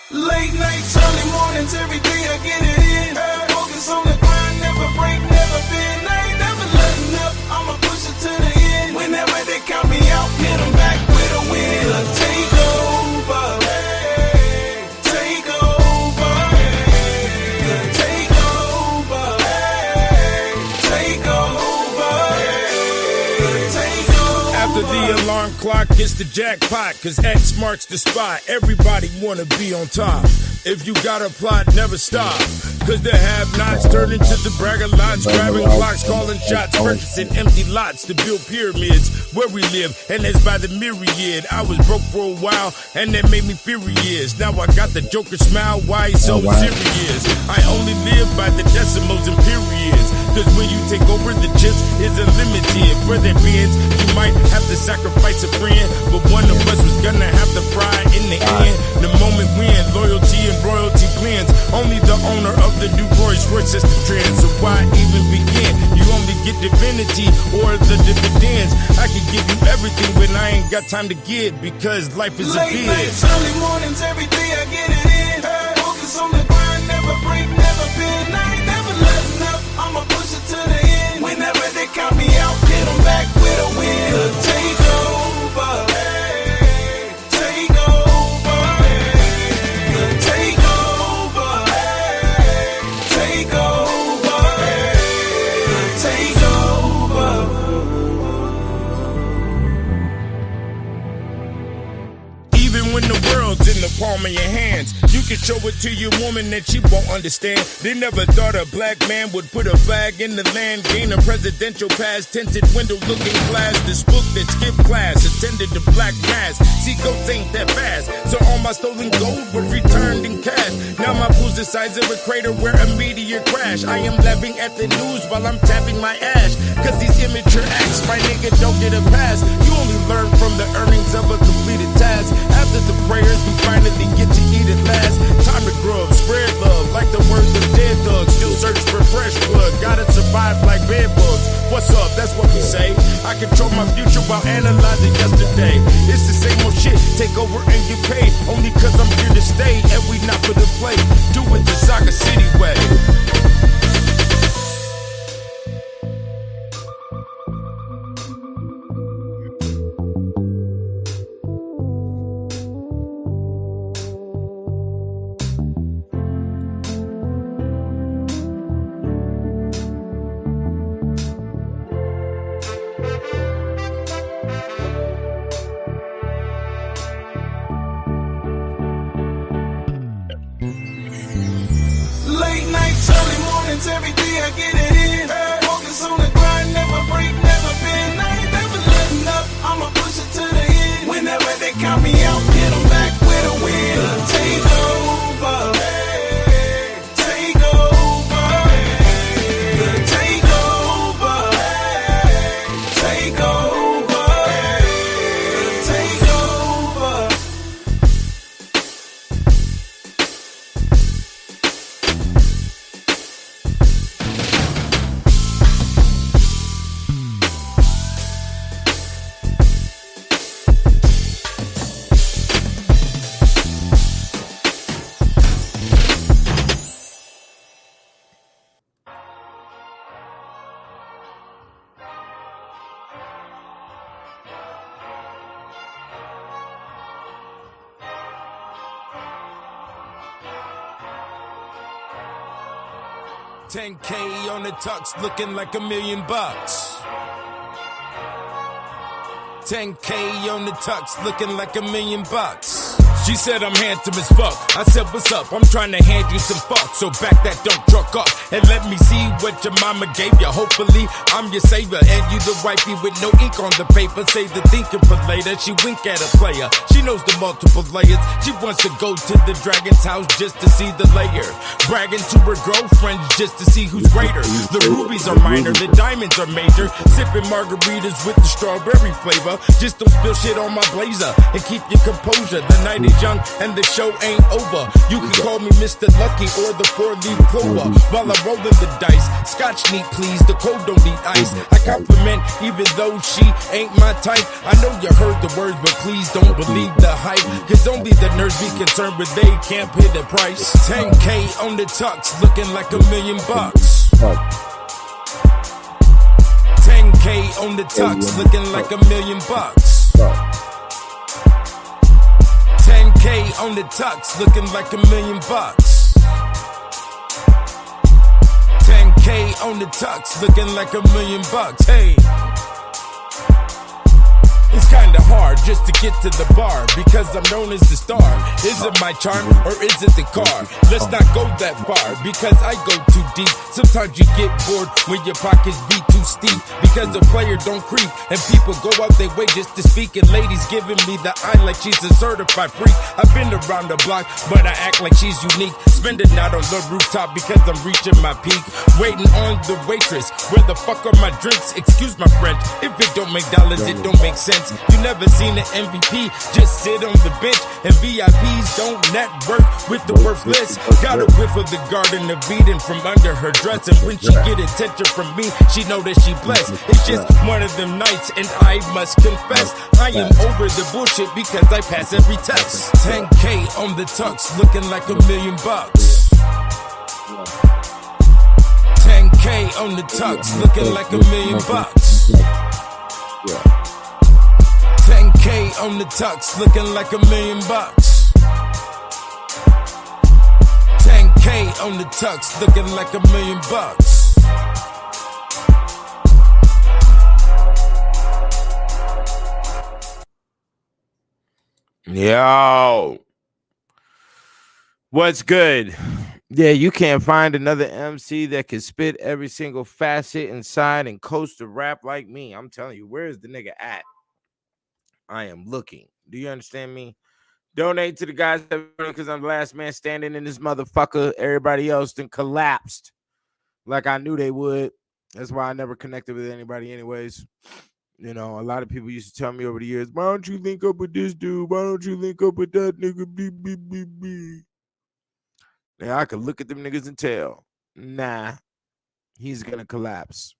Late nights, early mornings, every day I get it in. Focus on the grind, never break, never bend. I ain't never letting up, I'ma push it to the end. Whenever they count me out, hit them back with a win. Take over, hey, take over, hey, take over, hey, take over, hey, take over. After the alarm clock hits the jackpot, cause X marks the spot. Everybody wanna be on top. If you got a plot, never stop. Cause the have-nots turn into the bragger-lots, grabbing clocks, calling shots, purchasing empty lots to build pyramids where we live, and that's by the myriad. I was broke for a while, and that made me furious. Now I got the Joker smile, why he's so serious? I only live by the decimals and periods. Cause when you take over, the chips is unlimited. For their beings, you might have to sacrifice a friend, but one of us was gonna have to fry in the end. The moment when loyalty and royalty blends, only the owner of the new Rolls Royce is the trend. So why even begin? You only get divinity or the dividends. I can give you everything, but I ain't got time to give because life is a bitch. Late nights, early mornings, every day I get it in. Focus on the grind, never break, never bend. I ain't never letting up, I'ma push it to the end. Whenever they count me out, hit them back with a win. Take over, hey, take over, hey, take over, hey, take over, hey, take over. Even when the world's in the palm of your hands, you can show it to your woman that she won't understand. They never thought a black man would put a flag in the land, gain a presidential pass, tinted window looking glass. This book that skipped class, attended the black mass. See, ghosts ain't that fast, so all my stolen gold was returned in cash. Now my pool's the size of a crater where a meteor crash. I am laughing at the news while I'm tapping my ash, cause these immature acts, my nigga, don't get a pass. You only learn from the earnings of a completed task. After the prayers, we finally get to eat at last. Time to grow up, spread love, like the words of dead thugs. Still search for fresh blood, gotta survive like bed bugs. What's up, that's what we say. I control my future while analyzing yesterday. It's the same old shit, take over and get paid. Only cause I'm here to stay, and we not for the play. Do it the Saga City way. Late nights, early mornings, every day I get it in. Focus on the grind, never break, never bend. I ain't never letting up, I'ma push it to the end. Whenever they count me out, hit them back with a win. Take over, hey, take over, hey, take over, hey, take over, hey, take over. $10K on the tux, looking like $1 million. $10K on the tux, looking like $1 million. She said I'm handsome as fuck. I said, what's up? I'm trying to hand you some fuck. So back that dump truck up and let me see what your mama gave you. Hopefully, I'm your savior. And you the wifey with no ink on the paper. Save the thinking for later. She wink at a player. She knows the multiple layers. She wants to go to the dragon's house just to see the layer. Bragging to her girlfriends just to see who's greater. The rubies are minor, the diamonds are major. Sipping margaritas with the strawberry flavor. Just don't spill shit on my blazer and keep your composure. The night young and the show ain't over. You can call me Mr. Lucky or the 4-leaf clover. While I'm rolling the dice, scotch neat please, the cold don't need ice. I compliment even though she ain't my type. I know you heard the words, but please don't believe the hype. Cause only the nerds be concerned, but they can't pay the price. 10K on the tux, looking like $1 million. 10K on the tux, looking like $1 million. 10K on the tux, looking like $1 million. 10K on the tux, looking like $1 million. Hey. It's kinda hard just to get to the bar because I'm known as the star. Is it my charm or is it the car? Let's not go that far because I go too deep. Sometimes you get bored when your pockets be too steep because the player don't creep and people go out their way just to speak. And ladies giving me the eye like she's a certified freak. I've been around the block, but I act like she's unique. Spending out on the rooftop because I'm reaching my peak. Waiting on the waitress, where the fuck are my drinks? Excuse my French, if it don't make dollars, it don't make sense. You never seen an MVP just sit on the bench, and VIPs don't network with the worthless. Got a whiff of the garden of Eden from under her dress, and when she get attention from me, she know that she blessed. It's just one of them nights, and I must confess, I am over the bullshit because I pass every test. 10K on the tux, looking like $1 million. 10K on the tux, looking like $1 million. 10K on the tux, looking like $1 million. 10K on the tux, looking like $1 million. Yo, what's good? Yeah, you can't find another MC that can spit every single facet inside and coast to rap like me. I'm telling you, where is the nigga at? I am looking. Do you understand me? Donate to the guys because I'm the last man standing in this motherfucker. Everybody else then collapsed like I knew they would. That's why I never connected with anybody anyways. You know, a lot of people used to tell me over the years, why don't you link up with this dude? Why don't you link up with that nigga? Now I could look at them niggas and tell, nah, he's gonna collapse.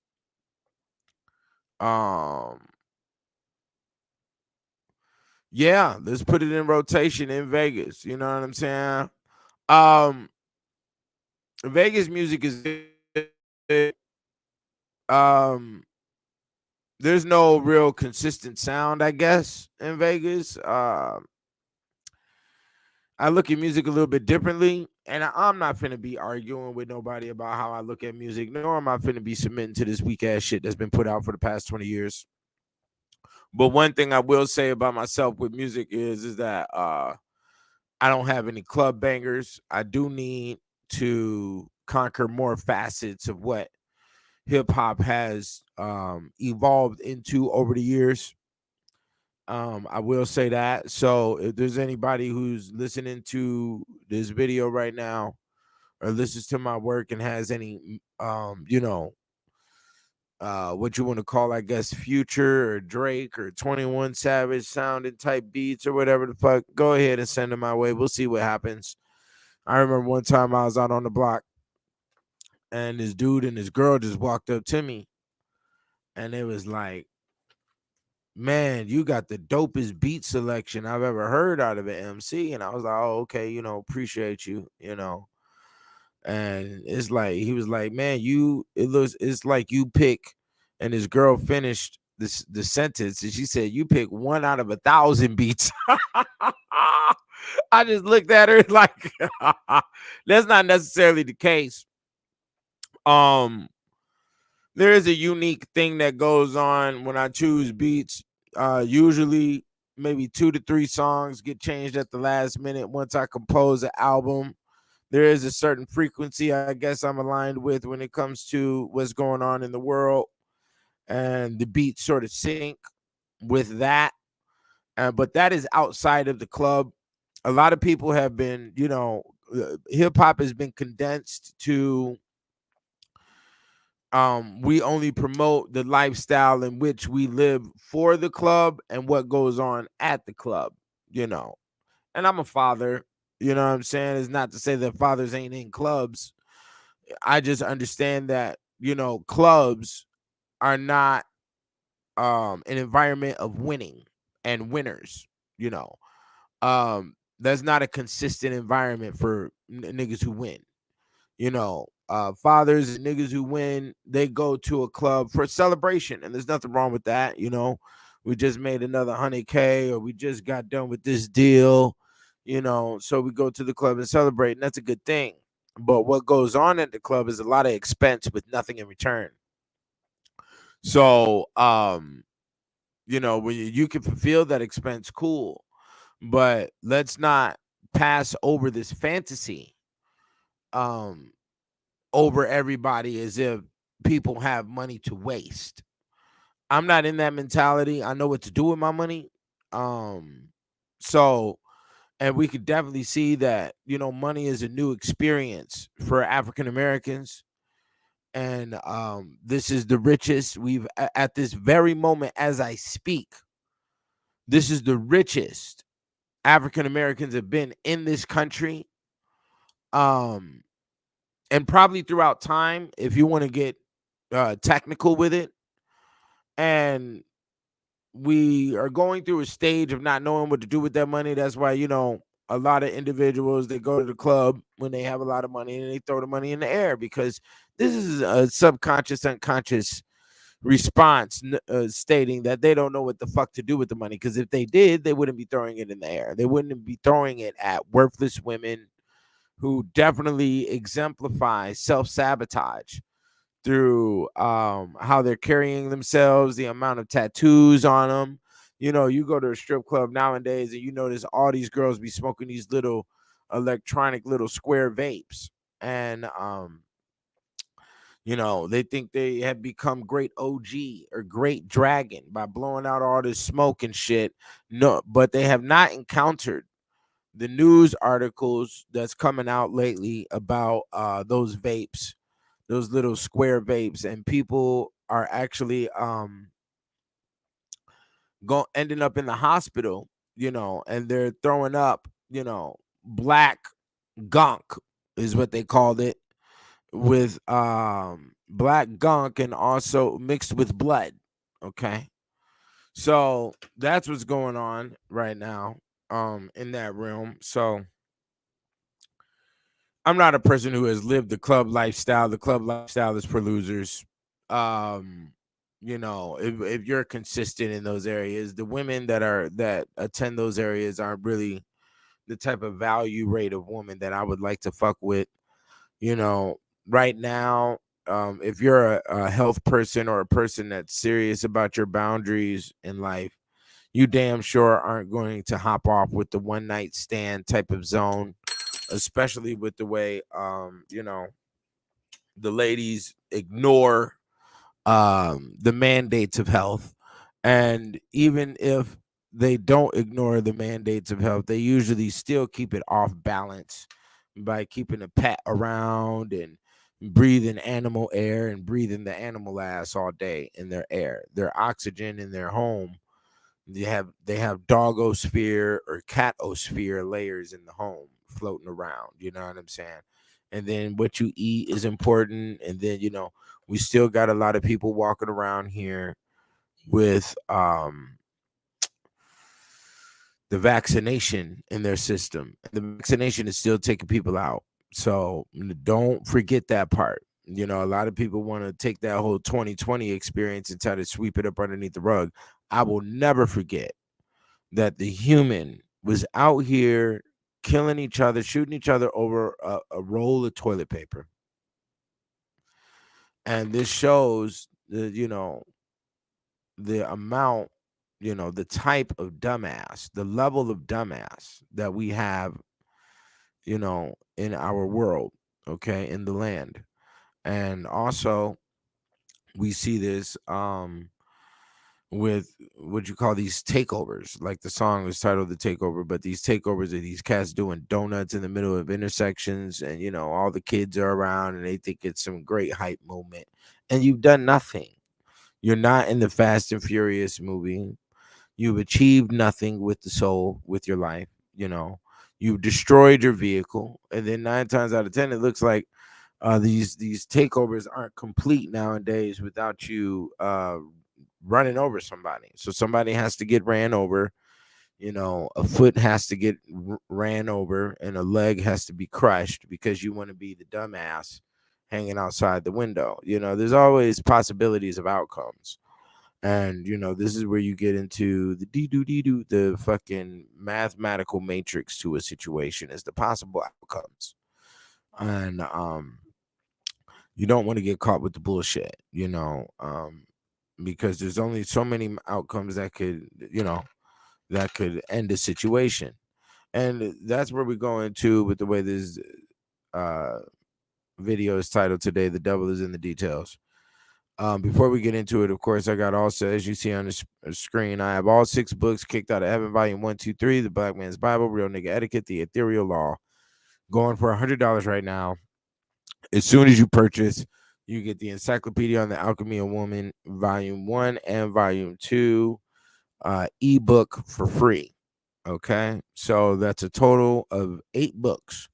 Yeah, let's put it in rotation in Vegas. You know what I'm saying? Vegas music is there's no real consistent sound, I guess, in Vegas. I look at music a little bit differently, and I'm not finna be arguing with nobody about how I look at music, nor am I finna be submitting to this weak ass shit that's been put out for the past 20 years. But one thing I will say about myself with music is that I don't have any club bangers. I do need to conquer more facets of what hip hop has evolved into over the years. I will say that. So if there's anybody who's listening to this video right now or listens to my work and has any what you want to call, I guess, Future or Drake or 21 Savage sounding type beats or whatever the fuck, go ahead and send them my way. We'll see what happens. I remember one time I was out on the block and this dude and this girl just walked up to me and it was like, man, you got the dopest beat selection I've ever heard out of an MC. And I was like, oh, okay, appreciate you, And it's like, he was like, man, it's like you pick, and his girl finished the sentence and she said, you pick 1 out of 1,000 beats. I just looked at her like, that's not necessarily the case. There is a unique thing that goes on when I choose beats. Usually maybe 2 to 3 songs get changed at the last minute once I compose an album. There is a certain frequency I guess I'm aligned with when it comes to what's going on in the world, and the beats sort of sync with that. But that is outside of the club. A lot of people have been, hip hop has been condensed to we only promote the lifestyle in which we live for the club and what goes on at the club, And I'm a father. You know what I'm saying? It's not to say that fathers ain't in clubs. I just understand that, clubs are not an environment of winning and winners, you know. That's not a consistent environment for niggas who win. Fathers and niggas who win, they go to a club for a celebration, and there's nothing wrong with that. We just made another 100K, or we just got done with this deal, so we go to the club and celebrate, and that's a good thing. But what goes on at the club is a lot of expense with nothing in return. So when you can fulfill that expense, cool, but let's not pass over this fantasy um over everybody as if people have money to waste. I'm not in that mentality. I know what to do with my money. Um, so, and we could definitely see that, money is a new experience for African Americans. And this is the richest at this very moment as I speak. This is the richest African Americans have been in this country. Um, and probably throughout time, if you want to get technical with it. And we are going through a stage of not knowing what to do with that money. That's why, a lot of individuals, they go to the club when they have a lot of money and they throw the money in the air, because this is a subconscious, unconscious response stating that they don't know what the fuck to do with the money. Because if they did, they wouldn't be throwing it in the air. They wouldn't be throwing it at worthless women who definitely exemplify self-sabotage through how they're carrying themselves, the amount of tattoos on them. You go to a strip club nowadays and you notice all these girls be smoking these little electronic little square vapes. And they think they have become great OG or great dragon by blowing out all this smoke and shit. No, but they have not encountered the news articles that's coming out lately about those vapes, those little square vapes, and people are actually ending up in the hospital, and they're throwing up, black gunk is what they called it, with black gunk and also mixed with blood. Okay. So that's what's going on right now in that realm. So I'm not a person who has lived the club lifestyle. The club lifestyle is for losers. Um, if you're consistent in those areas, the women that attend those areas aren't really the type of value rate of woman that I would like to fuck with. Right now, if you're a health person or a person that's serious about your boundaries in life, you damn sure aren't going to hop off with the one night stand type of zone, especially with the way the ladies ignore the mandates of health. And even if they don't ignore the mandates of health, they usually still keep it off balance by keeping a pet around and breathing animal air and breathing the animal ass all day in their air, their oxygen in their home. They have dogosphere or catosphere layers in the home floating around. You know what I'm saying? And then what you eat is important. And then we still got a lot of people walking around here with the vaccination in their system. The vaccination is still taking people out. So don't forget that part. A lot of people want to take that whole 2020 experience and try to sweep it up underneath the rug. I will never forget that the human was out here killing each other, shooting each other over a roll of toilet paper. And this shows the amount, the type of dumbass, the level of dumbass that we have, in our world, okay, in the land. And also we see this with what you call these takeovers. Like the song is titled The Takeover, but these takeovers are these cats doing donuts in the middle of intersections, and all the kids are around and they think it's some great hype moment, and you've done nothing. You're not in the Fast and Furious movie. You've achieved nothing with the soul, with your life. you destroyed your vehicle, and then 9 times out of 10 it looks like these takeovers aren't complete nowadays without you running over somebody. So somebody has to get ran over, a foot has to get ran over, and a leg has to be crushed because you want to be the dumbass hanging outside the window. There's always possibilities of outcomes. And this is where you get into the dee-doo, the fucking mathematical matrix to a situation is the possible outcomes. And you don't want to get caught with the bullshit, because there's only so many outcomes that could end a situation. And that's where we go into with the way this uh video is titled today, The Devil is in the Details. Before we get into it, of course, I got also, as you see on the screen, I have all 6 books, Kicked Out of Heaven, Volume 1, 2, 3, The Black Man's Bible, Real Nigga Etiquette, The Ethereal Law, going for $100 right now. As soon as you purchase, you get the Encyclopedia on the Alchemy of Woman, Volume 1 and Volume 2, ebook for free. Okay, so that's a total of 8 books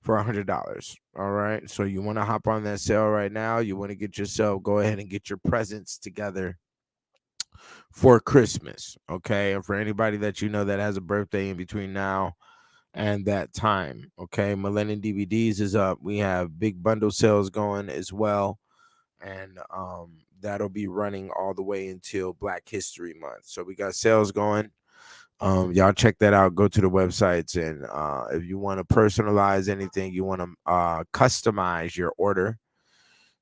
for $100. All right, so you want to hop on that sale right now. You want to go ahead and get your presents together for Christmas. Okay, and for anybody that that has a birthday in between now and that time. Okay, Millennium DVDs is up. We have big bundle sales going as well, and that'll be running all the way until Black History Month. So we got sales going. Y'all check that out. Go to the websites, and if you want to personalize anything, you want to customize your order,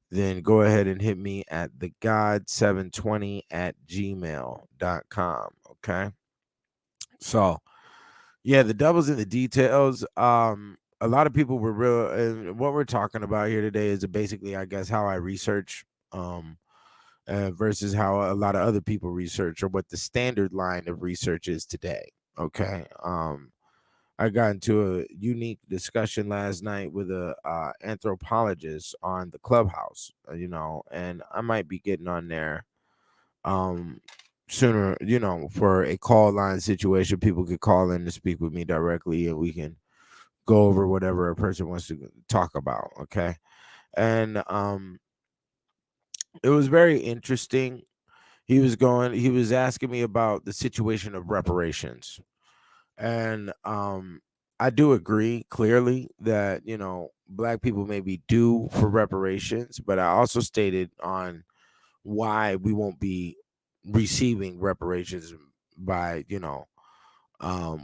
then go ahead and hit me at thegod720@gmail.com. Okay, so yeah, the devil's in the details. A lot of people were real, and what we're talking about here today is basically, I guess, how I research versus how a lot of other people research, or what the standard line of research is today. Okay. I got into a unique discussion last night with a anthropologist on the Clubhouse, and I might be getting on there sooner, for a call line situation. People could call in to speak with me directly, and we can go over whatever a person wants to talk about. Okay. And it was very interesting. He was asking me about the situation of reparations. And I do agree clearly that, Black people may be due for reparations, but I also stated on why we won't be receiving reparations by,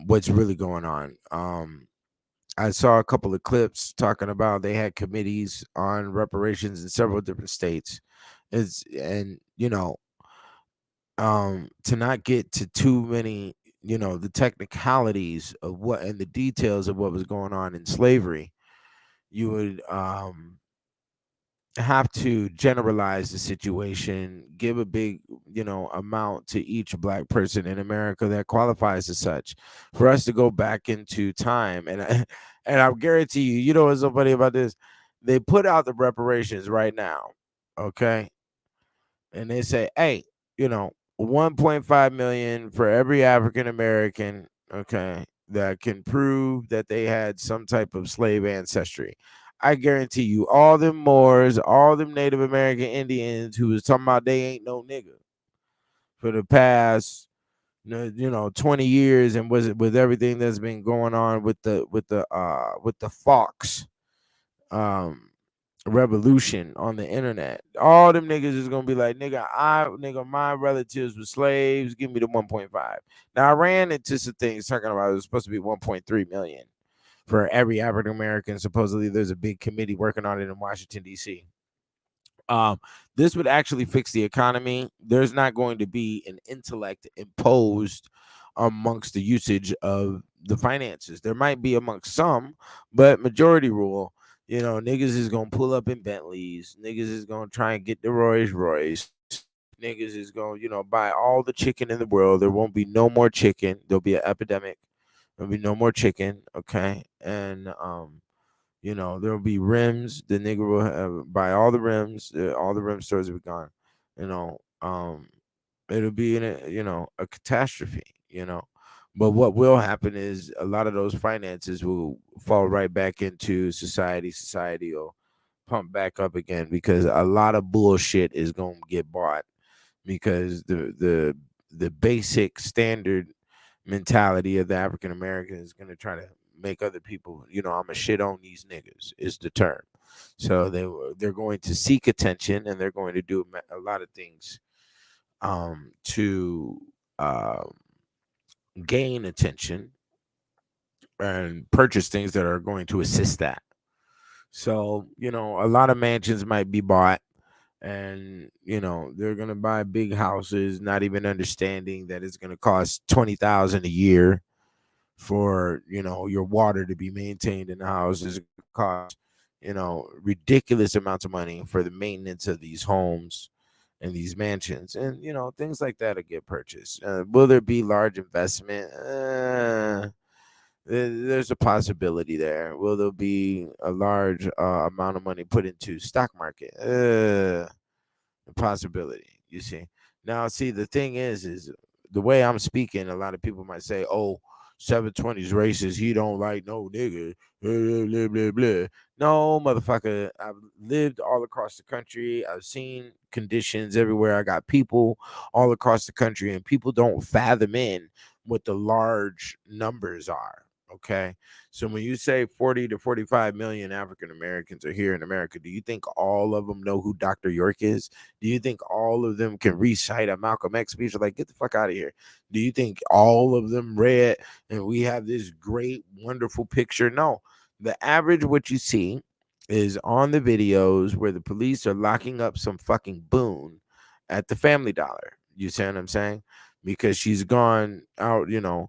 what's really going on. I saw a couple of clips talking about they had committees on reparations in several different states. And to not get to too many, the technicalities of what and the details of what was going on in slavery, you would have to generalize the situation, give a big, amount to each Black person in America that qualifies as such, for us to go back into time. And I guarantee you, what's so funny about this? They put out the reparations right now, okay? And they say, hey, 1.5 million for every African American, okay, that can prove that they had some type of slave ancestry. I guarantee you, all them Moors, all them Native American Indians who was talking about they ain't no nigga for the past 20 years, and was it with everything that's been going on with the Fox revolution on the internet, all them niggas is gonna be like, nigga, my relatives were slaves, give me the 1.5. Now I ran into some things talking about it was supposed to be 1.3 million for every African American. Supposedly there's a big committee working on it in Washington, D.C. This would actually fix the economy. There's not going to be an intellect imposed amongst the usage of the finances. There might be amongst some, but majority rule, niggas is gonna pull up in Bentleys. Niggas is gonna try and get the Rolls Royce. Niggas is gonna, buy all the chicken in the world. There won't be no more chicken. There'll be an epidemic. There'll be no more chicken. Okay. And there'll be rims. The nigga will buy all the rims. All the rim stores will be gone. It'll be in a catastrophe. But what will happen is a lot of those finances will fall right back into society. Society will pump back up again because a lot of bullshit is going to get bought because the basic standard mentality of the African American is going to try to make other people, I'm a shit on these niggas is the term. So they're going to seek attention and they're going to do a lot of things to gain attention and purchase things that are going to assist that. So, a lot of mansions might be bought and, they're going to buy big houses, not even understanding that it's going to cost 20,000 a year for, your water to be maintained in the house. Is going to cost, ridiculous amounts of money for the maintenance of these homes and these mansions, and things like that will get purchased. Will there be large investment? There's a possibility there. Will there be a large amount of money put into stock market? A possibility. You see. Now, see, the thing is the way I'm speaking. A lot of people might say, "Oh, 720's racist. He don't like no nigga." Blah, blah, blah, blah. No, motherfucker. I've lived all across the country. I've seen conditions everywhere. I got people all across the country, and people don't fathom in what the large numbers are. Okay. So when you say 40 to 45 million African Americans are here in America, do you think all of them know who Dr. York is? Do you think all of them can recite a Malcolm X speech? Like, get the fuck out of here. Do you think all of them read and we have this great, wonderful picture? No. The average, what you see is on the videos where the police are locking up some fucking boon at the Family Dollar. You see what I'm saying? Because she's gone out, the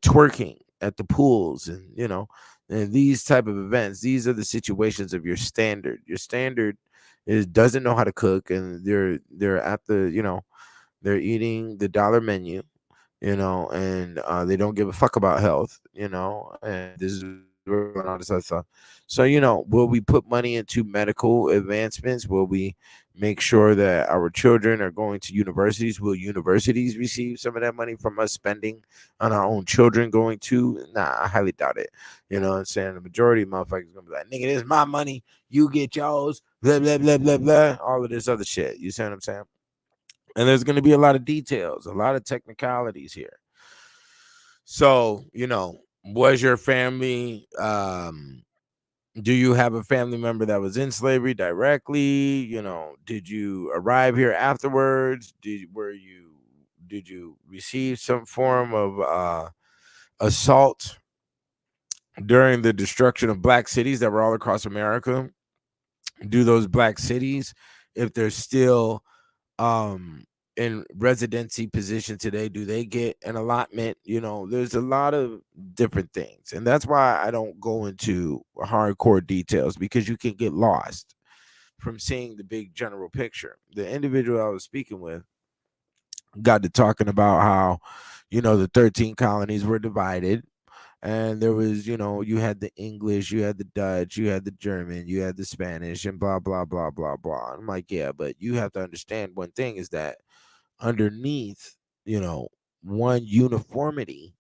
twerking at the pools and and these type of events. These are the situations of your standard is doesn't know how to cook, and they're at the they're eating the dollar menu, and they don't give a fuck about health, and this is and all this other stuff. So, will we put money into medical advancements? Will we make sure that our children are going to universities? Will universities receive some of that money from us spending on our own children going to? Nah, I highly doubt it. You know what I'm saying? The majority of motherfuckers gonna be like, nigga, this is my money. You get yours, blah, blah, blah, blah, blah. All of this other shit. You see what I'm saying? And there's going to be a lot of details, a lot of technicalities here. So, was your family, do you have a family member that was in slavery directly? Did you arrive here afterwards? Did you receive some form of assault during the destruction of black cities that were all across America? Do those black cities, if they're still in residency position today, do they get an allotment? There's a lot of different things, and that's why I don't go into hardcore details, because you can get lost from seeing the big general picture. The individual I was speaking with got to talking about how the 13 colonies were divided, and there was you had the English, you had the Dutch, you had the German, you had the Spanish, and blah blah blah blah blah. I'm like, yeah, but you have to understand one thing is that underneath, one uniformity,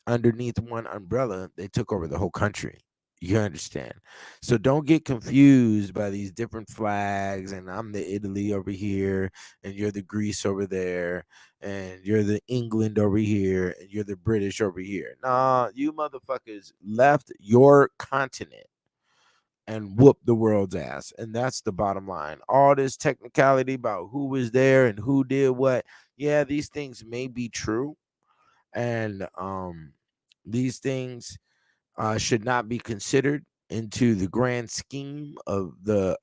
underneath one umbrella, they took over the whole country. You understand? So don't get confused by these different flags, and I'm the Italy over here, and you're the Greece over there, and you're the England over here, and you're the British over here. Nah, you motherfuckers left your continent and whoop the world's ass. And that's the bottom line. All this technicality about who was there and who did what. Yeah, these things may be true. And these things should not be considered into the grand scheme of the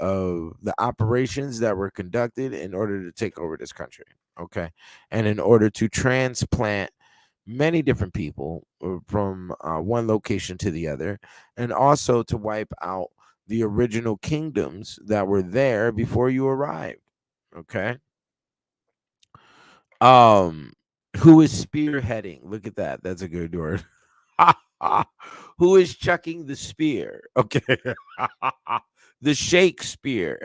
operations that were conducted in order to take over this country. Okay. And in order to transplant many different people from one location to the other, and also to wipe out the original kingdoms that were there before you arrived. Okay. Um, who is spearheading? Look at that. That's a good word. Who is chucking the spear? Okay. The Shakespeare.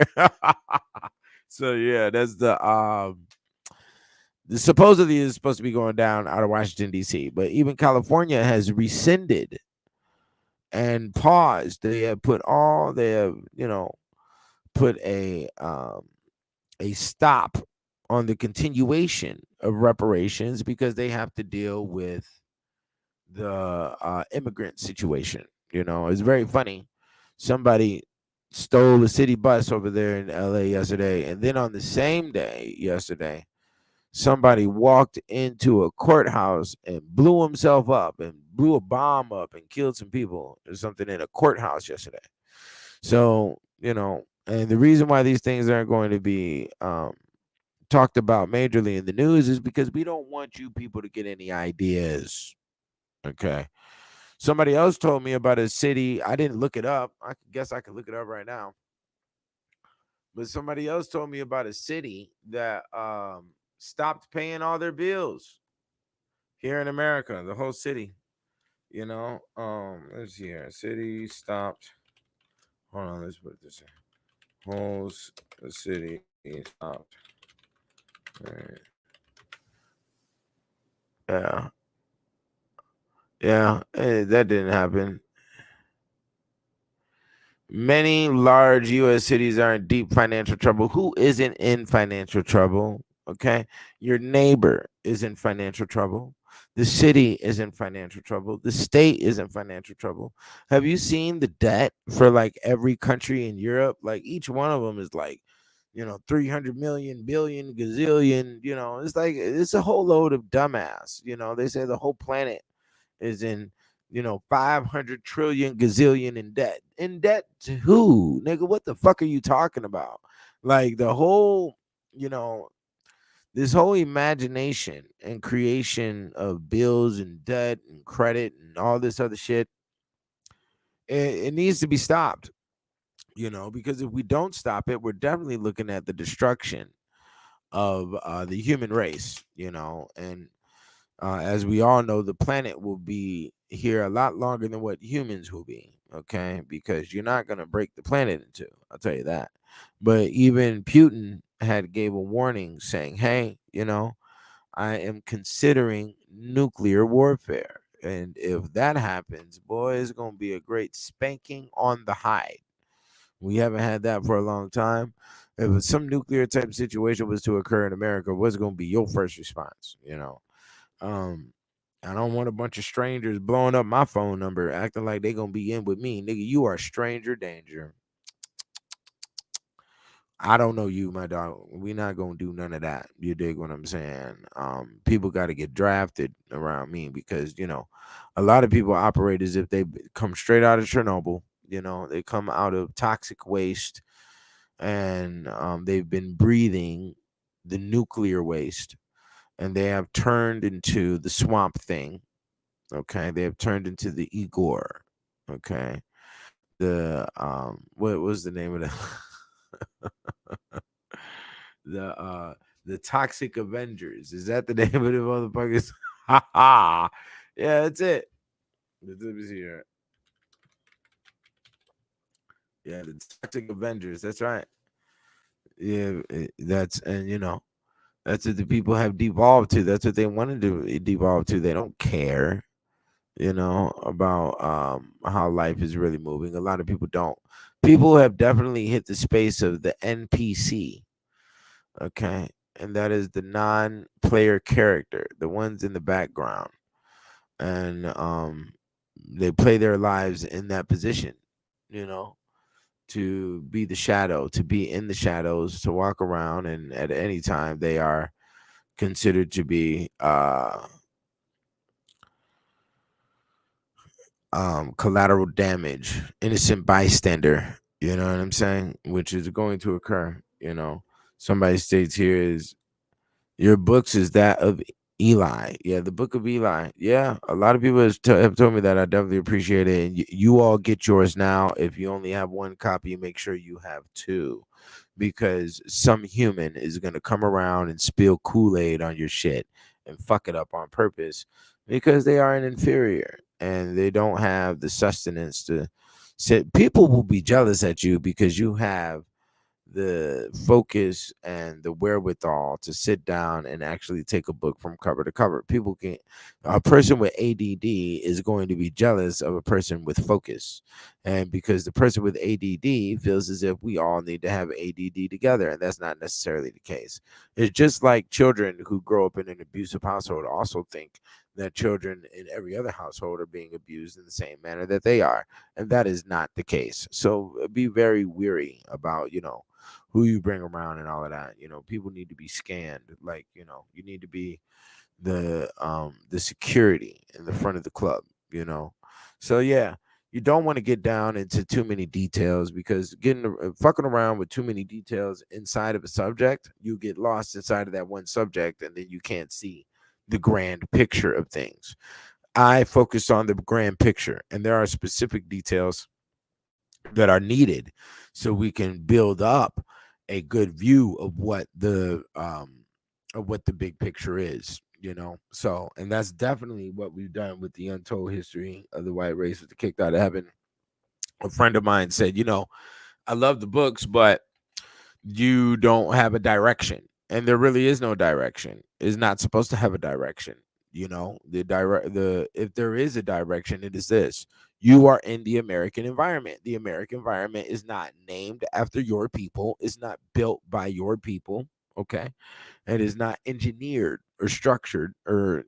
So yeah, that's supposedly is supposed to be going down out of Washington D.C., but even California has rescinded and paused. They have put a stop on the continuation of reparations because they have to deal with the immigrant situation. It's very funny. Somebody stole a city bus over there in LA yesterday, and then on the same day yesterday, somebody walked into a courthouse and blew himself up and blew a bomb up and killed some people or something in a courthouse yesterday. So, and the reason why these things aren't going to be talked about majorly in the news is because we don't want you people to get any ideas. Okay. Somebody else told me about a city. I didn't look it up. I guess I could look it up right now. But somebody else told me about a city that stopped paying all their bills here in America, the whole city. Let's see here. City stopped. Hold on, let's put this in. Whole city stopped. All right. Yeah. Yeah, that didn't happen. Many large U.S. cities are in deep financial trouble. Who isn't in financial trouble? Okay. Your neighbor is in financial trouble. The city is in financial trouble. The state is in financial trouble. Have you seen the debt for like every country in Europe? Like each one of them is like, 300 million, billion, gazillion. It's like it's a whole load of dumbass. They say the whole planet is in 500 trillion gazillion in debt. In debt to who? Nigga, what the fuck are you talking about? Like the whole, this whole imagination and creation of bills and debt and credit and all this other shit, it needs to be stopped, because if we don't stop it, we're definitely looking at the destruction of the human race, and as we all know, the planet will be here a lot longer than what humans will be. Okay, because you're not gonna break the planet in two. I'll tell you that. But even Putin had gave a warning saying, "Hey, I am considering nuclear warfare, and if that happens, boy, it's gonna be a great spanking on the hide. We haven't had that for a long time. If some nuclear type situation was to occur in America, what's gonna be your first response? Um, I don't want a bunch of strangers blowing up my phone number, acting like they gonna be in with me. Nigga, you are stranger danger. I don't know you, my dog. We not gonna do none of that. You dig what I'm saying? People gotta get drafted around me because a lot of people operate as if they come straight out of Chernobyl. They come out of toxic waste and they've been breathing the nuclear waste and they have turned into the swamp thing. Okay, they have turned into the Igor. Okay, what was the name of the Toxic Avengers? Is that the name of the motherfuckers? Ha ha! Yeah, that's it. Let me see here. Yeah, the Toxic Avengers. That's right. Yeah, that's and that's what the people have devolved to. That's what they wanted to devolve to. They don't care about how life is really moving. A lot of people don't. People have definitely hit the space of the NPC, okay, and that is the non-player character, the ones in the background, and they play their lives in that position, you know, to be the shadow, to be in the shadows, to walk around, and at any time they are considered to be collateral damage, innocent bystander, you know what I'm saying, which is going to occur. Somebody states here is your books is that of Eli. Yeah, the book of Eli. Yeah, a lot of people have told me that. I definitely appreciate it. And you all get yours now. If you only have one copy, make sure you have two, because some human is going to come around and spill Kool-Aid on your shit and fuck it up on purpose because they are an inferior and they don't have the sustenance to sit. People will be jealous at you because you have the focus and the wherewithal to sit down and actually take a book from cover to cover. People can A person with ADD is going to be jealous of a person with focus. And because the person with ADD feels as if we all need to have ADD together, and that's not necessarily the case. It's just like children who grow up in an abusive household also think that children in every other household are being abused in the same manner that they are, and that is not the case. So be very weary about, who you bring around and all of that. People need to be scanned. Like, you need to be the security in the front of the club. So yeah, you don't want to get down into too many details, because fucking around with too many details inside of a subject, you get lost inside of that one subject, and then you can't see the grand picture of things. I focus on the grand picture, and there are specific details that are needed so we can build up a good view of what the big picture is. So, and that's definitely what we've done with the untold history of the white race with the kicked out of heaven. A friend of mine said, I love the books, but you don't have a direction. And there really is no direction. It's not supposed to have a direction. The if there is a direction, it is this: you are in the American environment. The American environment is not named after your people, it's not built by your people, okay? And is not engineered or structured or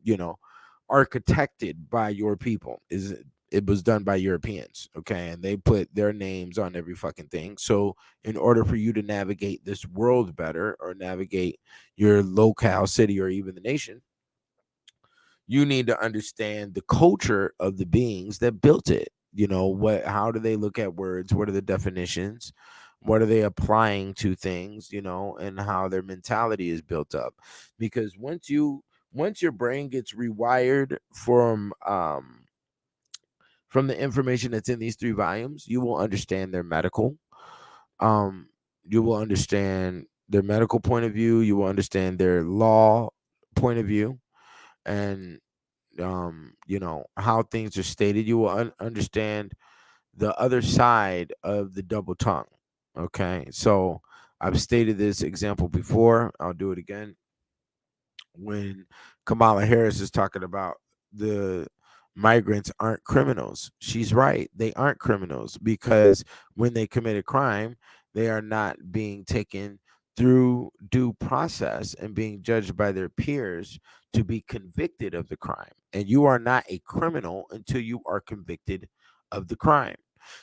architected by your people. It was done by Europeans, okay? And they put their names on every fucking thing. So in order for you to navigate this world better, or navigate your locale, city, or even the nation, you need to understand the culture of the beings that built it. How do they look at words? What are the definitions? What are they applying to things? And how their mentality is built up. Because once your brain gets rewired from the information that's in these 3 volumes, you will understand their medical. Um, you will understand their medical point of view. You will understand their law point of view, and how things are stated. You will understand the other side of the double tongue. Okay, so I've stated this example before. I'll do it again. When Kamala Harris is talking about the migrants aren't criminals, she's right. They aren't criminals, because when they commit a crime, they are not being taken through due process and being judged by their peers to be convicted of the crime. And you are not a criminal until you are convicted of the crime.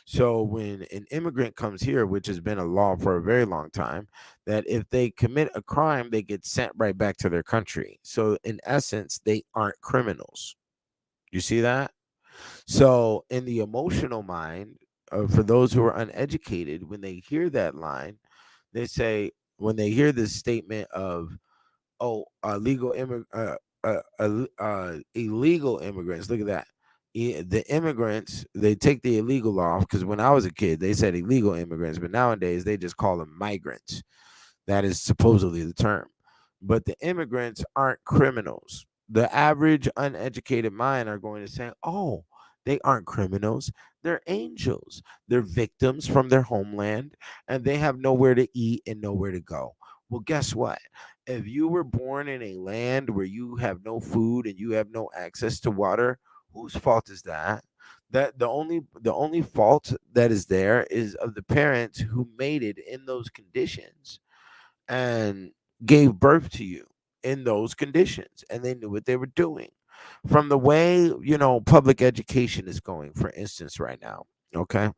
So when an immigrant comes here, which has been a law for a very long time, that if they commit a crime, they get sent right back to their country. So in essence, they aren't criminals. You see that? So in the emotional mind, for those who are uneducated, when they hear that line, they say, when they hear this statement of, oh, illegal immigrants. Look at that. The immigrants, they take the illegal off, because when I was a kid, they said illegal immigrants, but nowadays they just call them migrants. That is supposedly the term. But the immigrants aren't criminals. The average uneducated mind are going to say, oh, they aren't criminals. They're angels. They're victims from their homeland, and they have nowhere to eat and nowhere to go. Well, guess what? If you were born in a land where you have no food and you have no access to water, whose fault is that? That the only fault that is there is of the parents who made it in those conditions and gave birth to you in those conditions, and they knew what they were doing. From the way public education is going, for instance, right now, okay,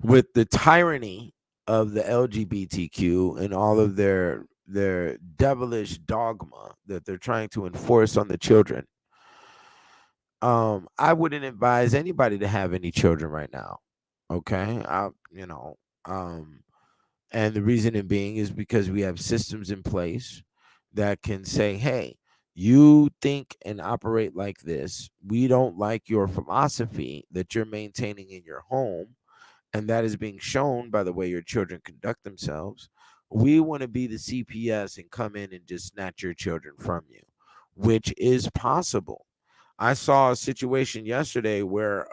with the tyranny of the LGBTQ and all of their devilish dogma that they're trying to enforce on the children, I wouldn't advise anybody to have any children right now. Okay, um and the reasoning being is because we have systems in place that can say, hey, you think and operate like this. We don't like your philosophy that you're maintaining in your home, and that is being shown by the way your children conduct themselves. We want to be the CPS and come in and just snatch your children from you, which is possible. I saw a situation yesterday where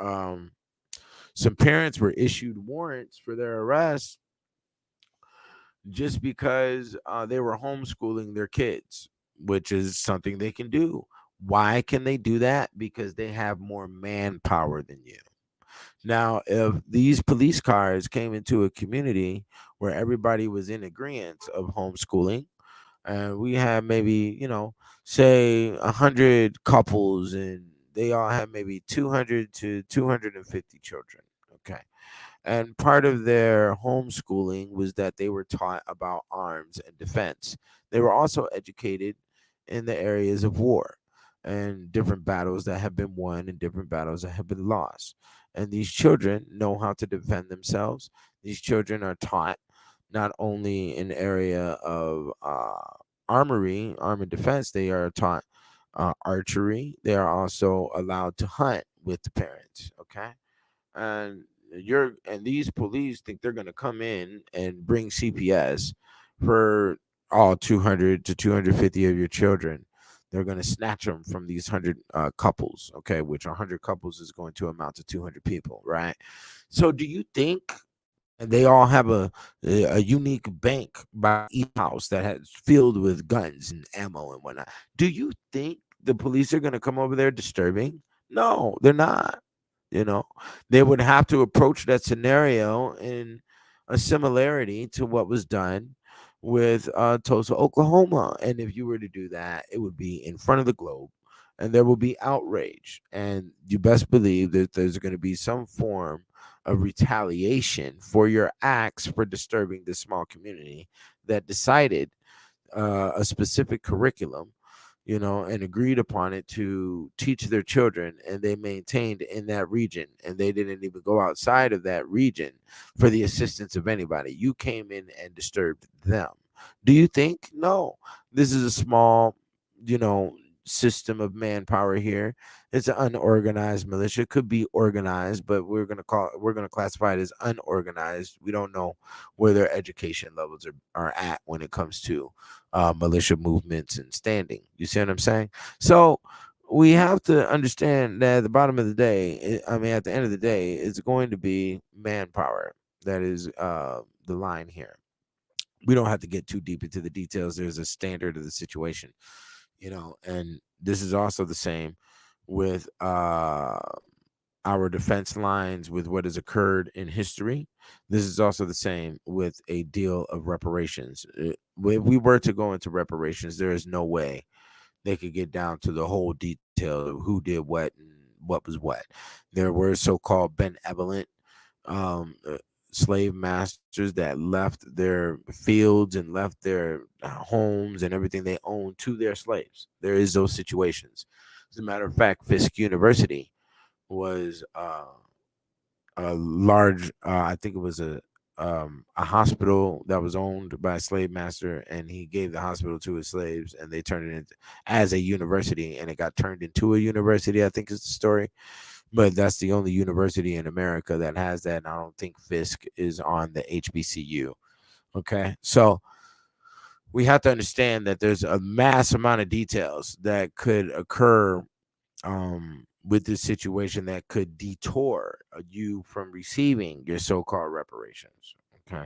some parents were issued warrants for their arrest just because they were homeschooling their kids, which is something they can do. Why can they do that? Because they have more manpower than you. Now, if these police cars came into a community where everybody was in agreement of homeschooling, and we had maybe, say 100 couples, and they all had maybe 200 to 250 children. Okay. And part of their homeschooling was that they were taught about arms and defense. They were also educated in the areas of war and different battles that have been won and different battles that have been lost. And these children know how to defend themselves. These children are taught not only in area of armory, arm and defense, they are taught archery. They are also allowed to hunt with the parents. Okay. And these police think they're going to come in and bring CPS for all 200 to 250 of your children. They're going to snatch them from these 100 couples, okay, which 100 couples is going to amount to 200 people, right? So do you think, and they all have a unique bank by each house that has filled with guns and ammo and whatnot, do you think the police are going to come over there disturbing? No, they're not. you know they would have to approach that scenario in a similarity to what was done with Tulsa, Oklahoma. And if you were to do that, it would be in front of the globe, and there will be outrage, and you best believe that there's going to be some form of retaliation for your acts for disturbing this small community that decided a specific curriculum, and agreed upon it to teach their children, and they maintained in that region, and they didn't even go outside of that region for the assistance of anybody. You came in and disturbed them. Do you think? No. This is a small, you know, system of manpower here. It's an unorganized militia. It could be organized, but we're gonna classify it as unorganized. We don't know where their education levels are at when it comes to militia movements and standing. You see what I'm saying? So we have to understand that at the bottom of the day, at the end of the day, it's going to be manpower that is the line here. We don't have to get too deep into the details. There's a standard of the situation, and this is also the same with our defense lines, with what has occurred in history. This is also the same with a deal of reparations. If we were to go into reparations, there is no way they could get down to the whole detail of who did what and what was what. There were so-called benevolent slave masters that left their fields and left their homes and everything they owned to their slaves. There is those situations. As a matter of fact, Fisk University was a large, I think it was a hospital that was owned by a slave master, and he gave the hospital to his slaves, and they turned it into as a university, and it got turned into a university, I think is the story. But that's the only university in America that has that, and I don't think Fisk is on the HBCU. Okay, so we have to understand that there's a mass amount of details that could occur with this situation that could detour you from receiving your so-called reparations. Okay,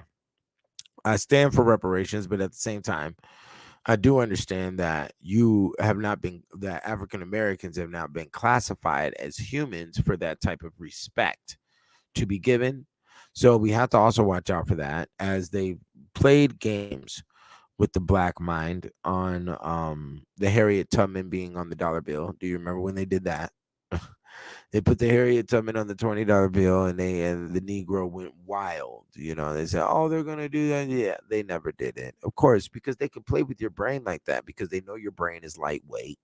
I stand for reparations, but at the same time, I do understand that that African Americans have not been classified as humans for that type of respect to be given. So we have to also watch out for that, as they played games with the black mind on the Harriet Tubman being on the dollar bill. Do you remember when they did that? They put the Harriet Tubman on the $20 bill, and the Negro went wild. They said, "Oh, they're gonna do that." Yeah, they never did it, of course, because they can play with your brain like that, because they know your brain is lightweight.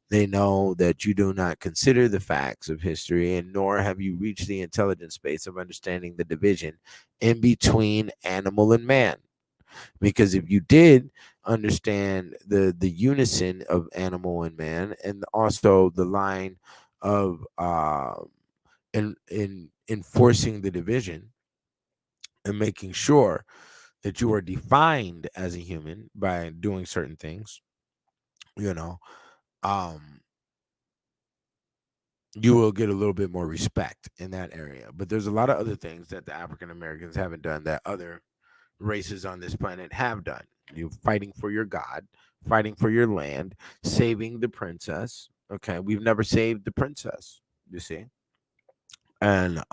They know that you do not consider the facts of history, and nor have you reached the intelligent space of understanding the division in between animal and man. Because if you did understand the unison of animal and man, and also the line of in enforcing the division and making sure that you are defined as a human by doing certain things, you know um you will get a little bit more respect in that area. But there's a lot of other things that the African Americans haven't done that other races on this planet have done. You fighting for your God, fighting for your land, saving the princess. Okay, we've never saved the princess. You see, and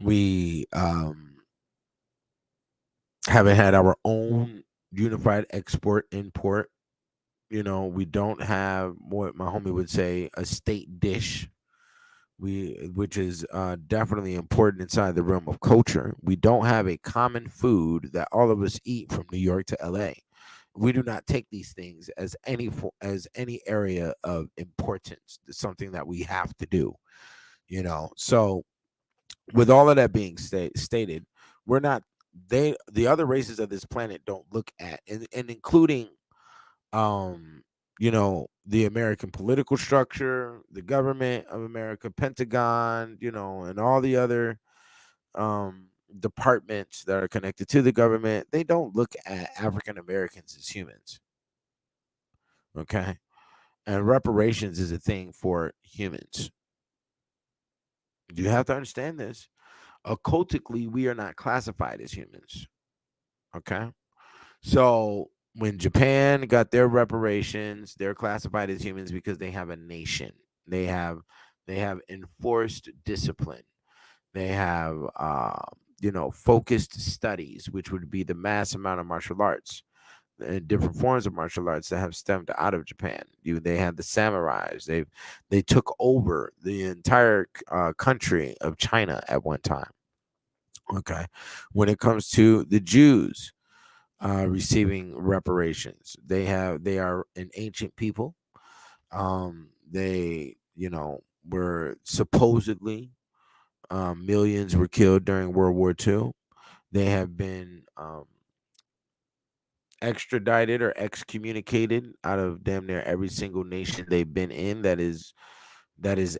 we haven't had our own unified export import. You know, we don't have what my homie would say a state dish. Which is definitely important inside the realm of culture. We don't have a common food that all of us eat from New York to LA. We do not take these things as as any area of importance. It's something that we have to do, you know. So with all of that being stated, we're not the other races of this planet don't look at, and including um you know, the American political structure, the government of America, Pentagon, you know, and all the other departments that are connected to the government. They don't look at African Americans as humans. Okay, and reparations is a thing for humans. You have to understand this. Occultically, we are not classified as humans. Okay, so when Japan got their reparations, they're classified as humans because they have a nation. They have they have enforced discipline. They have you know, focused studies, which would be the mass amount of martial arts and different forms of martial arts that have stemmed out of Japan. They had the samurais. They took over the entire country of China at one time. Okay, when it comes to the Jews receiving reparations, they are an ancient people. They, you know, were supposedly millions were killed during World War II. They have been extradited or excommunicated out of damn near every single nation they've been in, that is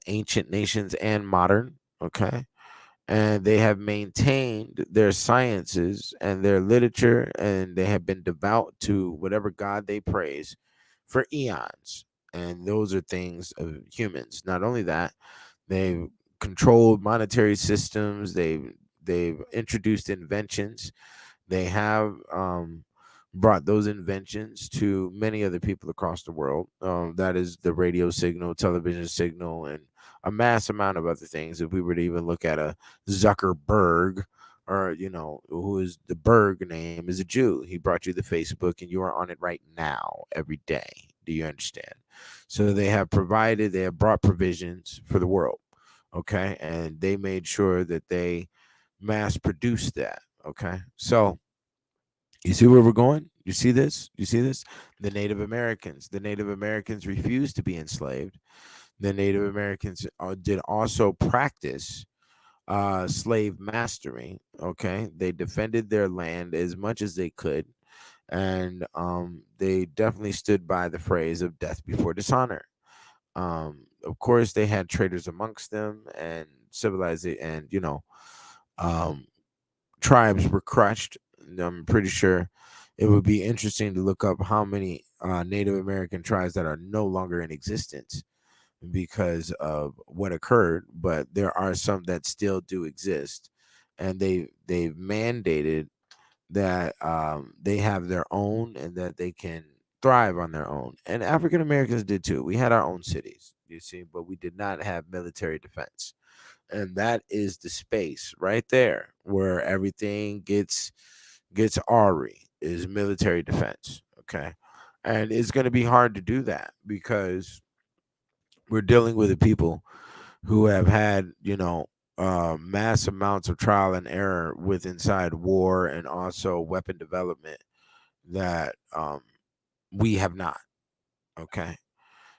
ancient nations and modern. Okay, and they have maintained their sciences and their literature, and they have been devout to whatever god they praise for eons. And those are things of humans. Not only that, they've controlled monetary systems. They've introduced inventions. They have brought those inventions to many other people across the world. That is the radio signal, television signal, and a mass amount of other things. If we were to even look at a Zuckerberg, or you know, who is the Berg name is a Jew. He brought you the Facebook, and you are on it right now every day. Do you understand? So they have brought provisions for the world. Okay, and they made sure that they mass produced that. Okay, so you see where we're going? You see this? You see this? The Native Americans. The Native Americans refused to be enslaved. The Native Americans did also practice slave mastery. Okay, they defended their land as much as they could, and they definitely stood by the phrase of death before dishonor. Of course, they had traitors amongst them, and civilized, and you know, um, tribes were crushed. I'm pretty sure it would be interesting to look up how many Native American tribes that are no longer in existence because of what occurred, but there are some that still do exist, and they've mandated that they have their own and that they can thrive on their own. And African Americans did too. We had our own cities, you see, but we did not have military defense. And that is the space right there where everything gets awry, is military defense. Okay, and it's going to be hard to do that because we're dealing with the people who have had, you know, mass amounts of trial and error with inside war and also weapon development that we have not. Okay,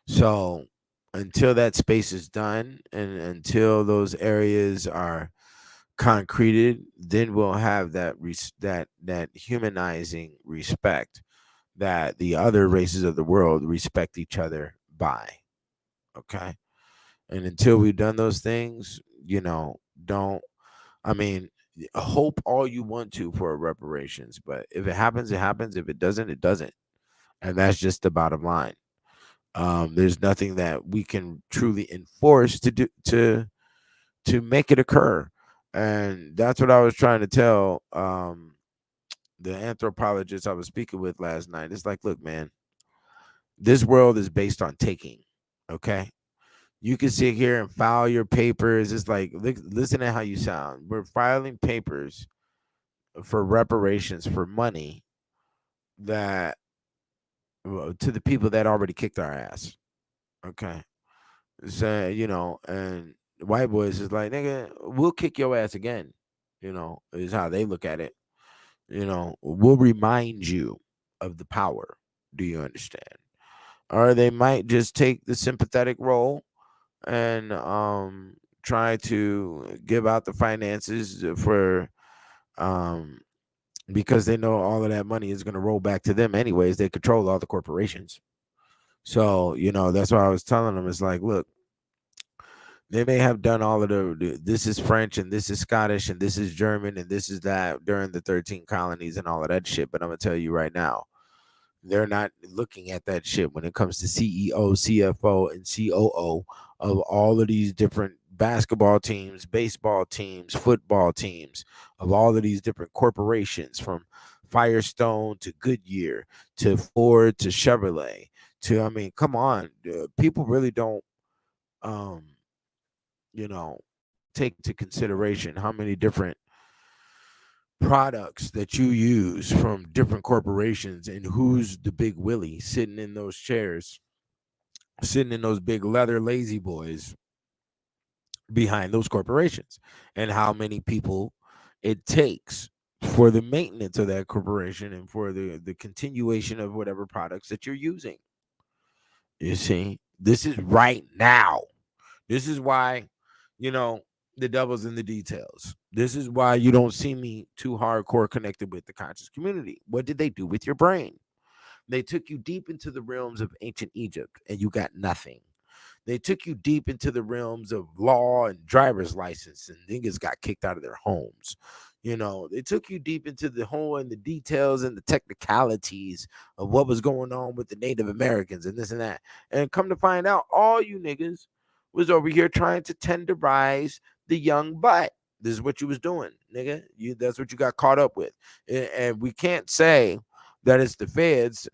so until that space is done and until those areas are concreted, then we'll have that humanizing respect that the other races of the world respect each other by. Okay, and until we've done those things, you know, don't, I mean, hope all you want to for reparations, but if it happens, it happens. If it doesn't, it doesn't, and that's just the bottom line. There's nothing that we can truly enforce to do to make it occur, and that's what I was trying to tell the anthropologist I was speaking with last night. It's like, look, man, this world is based on taking. Okay. You can sit here and file your papers. It's like, listen to how you sound. We're filing papers for reparations for money that to the people that already kicked our ass. Okay. So, and white boys is like, nigga, we'll kick your ass again. Is how they look at it. We'll remind you of the power. Do you understand? Or they might just take the sympathetic role and try to give out the finances for um because they know all of that money is going to roll back to them anyways. They control all the corporations. So, that's why I was telling them, it's like, look, they may have done all of this is French and this is Scottish and this is German and this is that during the 13 colonies and all of that shit. But I'm going to tell you right now, they're not looking at that shit when it comes to CEO, CFO, and COO of all of these different basketball teams, baseball teams, football teams, of all of these different corporations, from Firestone to Goodyear to Ford to Chevrolet to, I mean, come on, people really don't, um, you know, take into consideration how many different products that you use from different corporations and who's the big Willie sitting in those chairs, sitting in those big leather lazy boys behind those corporations, and how many people it takes for the maintenance of that corporation and for the continuation of whatever products that you're using. You see, this is right now. This is why, you know, the devil's in the details. This is why you don't see me too hardcore connected with the conscious community. What did they do with your brain? They took you deep into the realms of ancient Egypt and you got nothing. They took you deep into the realms of law and driver's license, and niggas got kicked out of their homes. They took you deep into the whole and the details and the technicalities of what was going on with the Native Americans and this and that. And come to find out, all you niggas was over here trying to tenderize the young butt. This is what you was doing, nigga. That's what you got caught up with. And we can't say that it's the feds,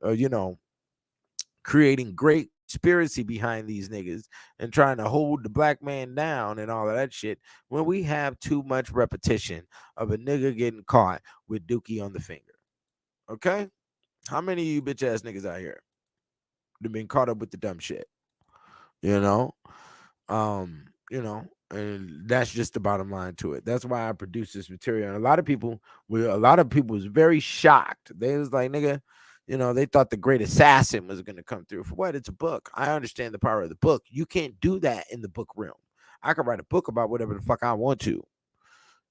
creating great conspiracy behind these niggas and trying to hold the black man down and all of that shit when we have too much repetition of a nigga getting caught with dookie on the finger. Okay? How many of you bitch ass niggas out here have been caught up with the dumb shit? You know? And that's just the bottom line to it. That's why I produce this material. And a lot of people was very shocked. They was like, nigga, they thought the great assassin was going to come through. For what? It's a book. I understand the power of the book. You can't do that in the book realm. I can write a book about whatever the fuck I want to,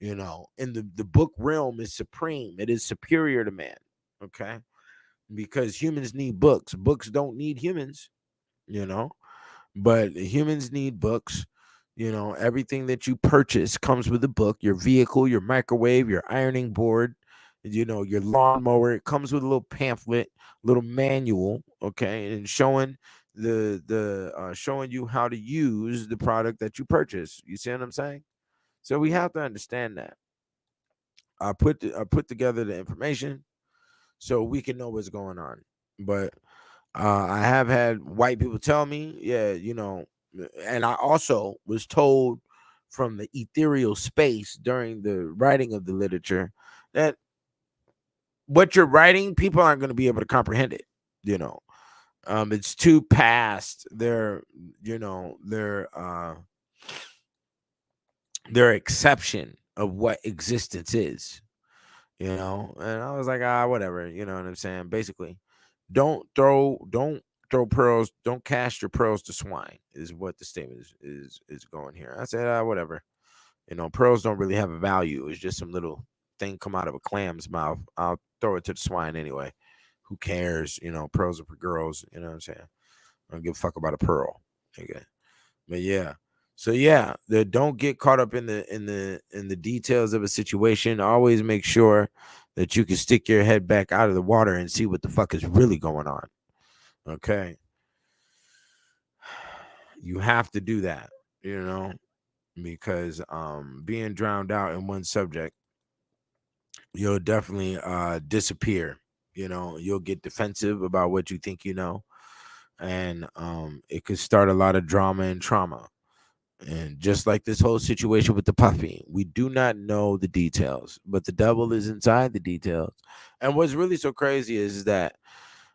and the book realm is supreme. It is superior to man. Okay. Because humans need books. Books don't need humans, but humans need books. Everything that you purchase comes with a book. Your vehicle, your microwave, your ironing board, your lawnmower. It comes with a little pamphlet, little manual, okay, and showing showing you how to use the product that you purchase. You see what I'm saying? So we have to understand that. I put together the information so we can know what's going on. But I have had white people tell me, yeah, and I also was told from the ethereal space during the writing of the literature that what you're writing, people aren't going to be able to comprehend it. It's too past their exception of what existence is. And I was like, whatever. You know what I'm saying? Basically, don't throw pearls, don't cast your pearls to swine, is what the statement is going here. I said, whatever. Pearls don't really have a value. It's just some little thing come out of a clam's mouth. I'll throw it to the swine anyway. Who cares? Pearls are for girls. You know what I'm saying? I don't give a fuck about a pearl. Okay. But yeah. So yeah, don't get caught up in the details of a situation. Always make sure that you can stick your head back out of the water and see what the fuck is really going on. Okay. You have to do that, because being drowned out in one subject you'll definitely disappear. You'll get defensive about what you think you know, and it could start a lot of drama and trauma. And just like this whole situation with the puppy, we do not know the details, but the devil is inside the details. And what's really so crazy is that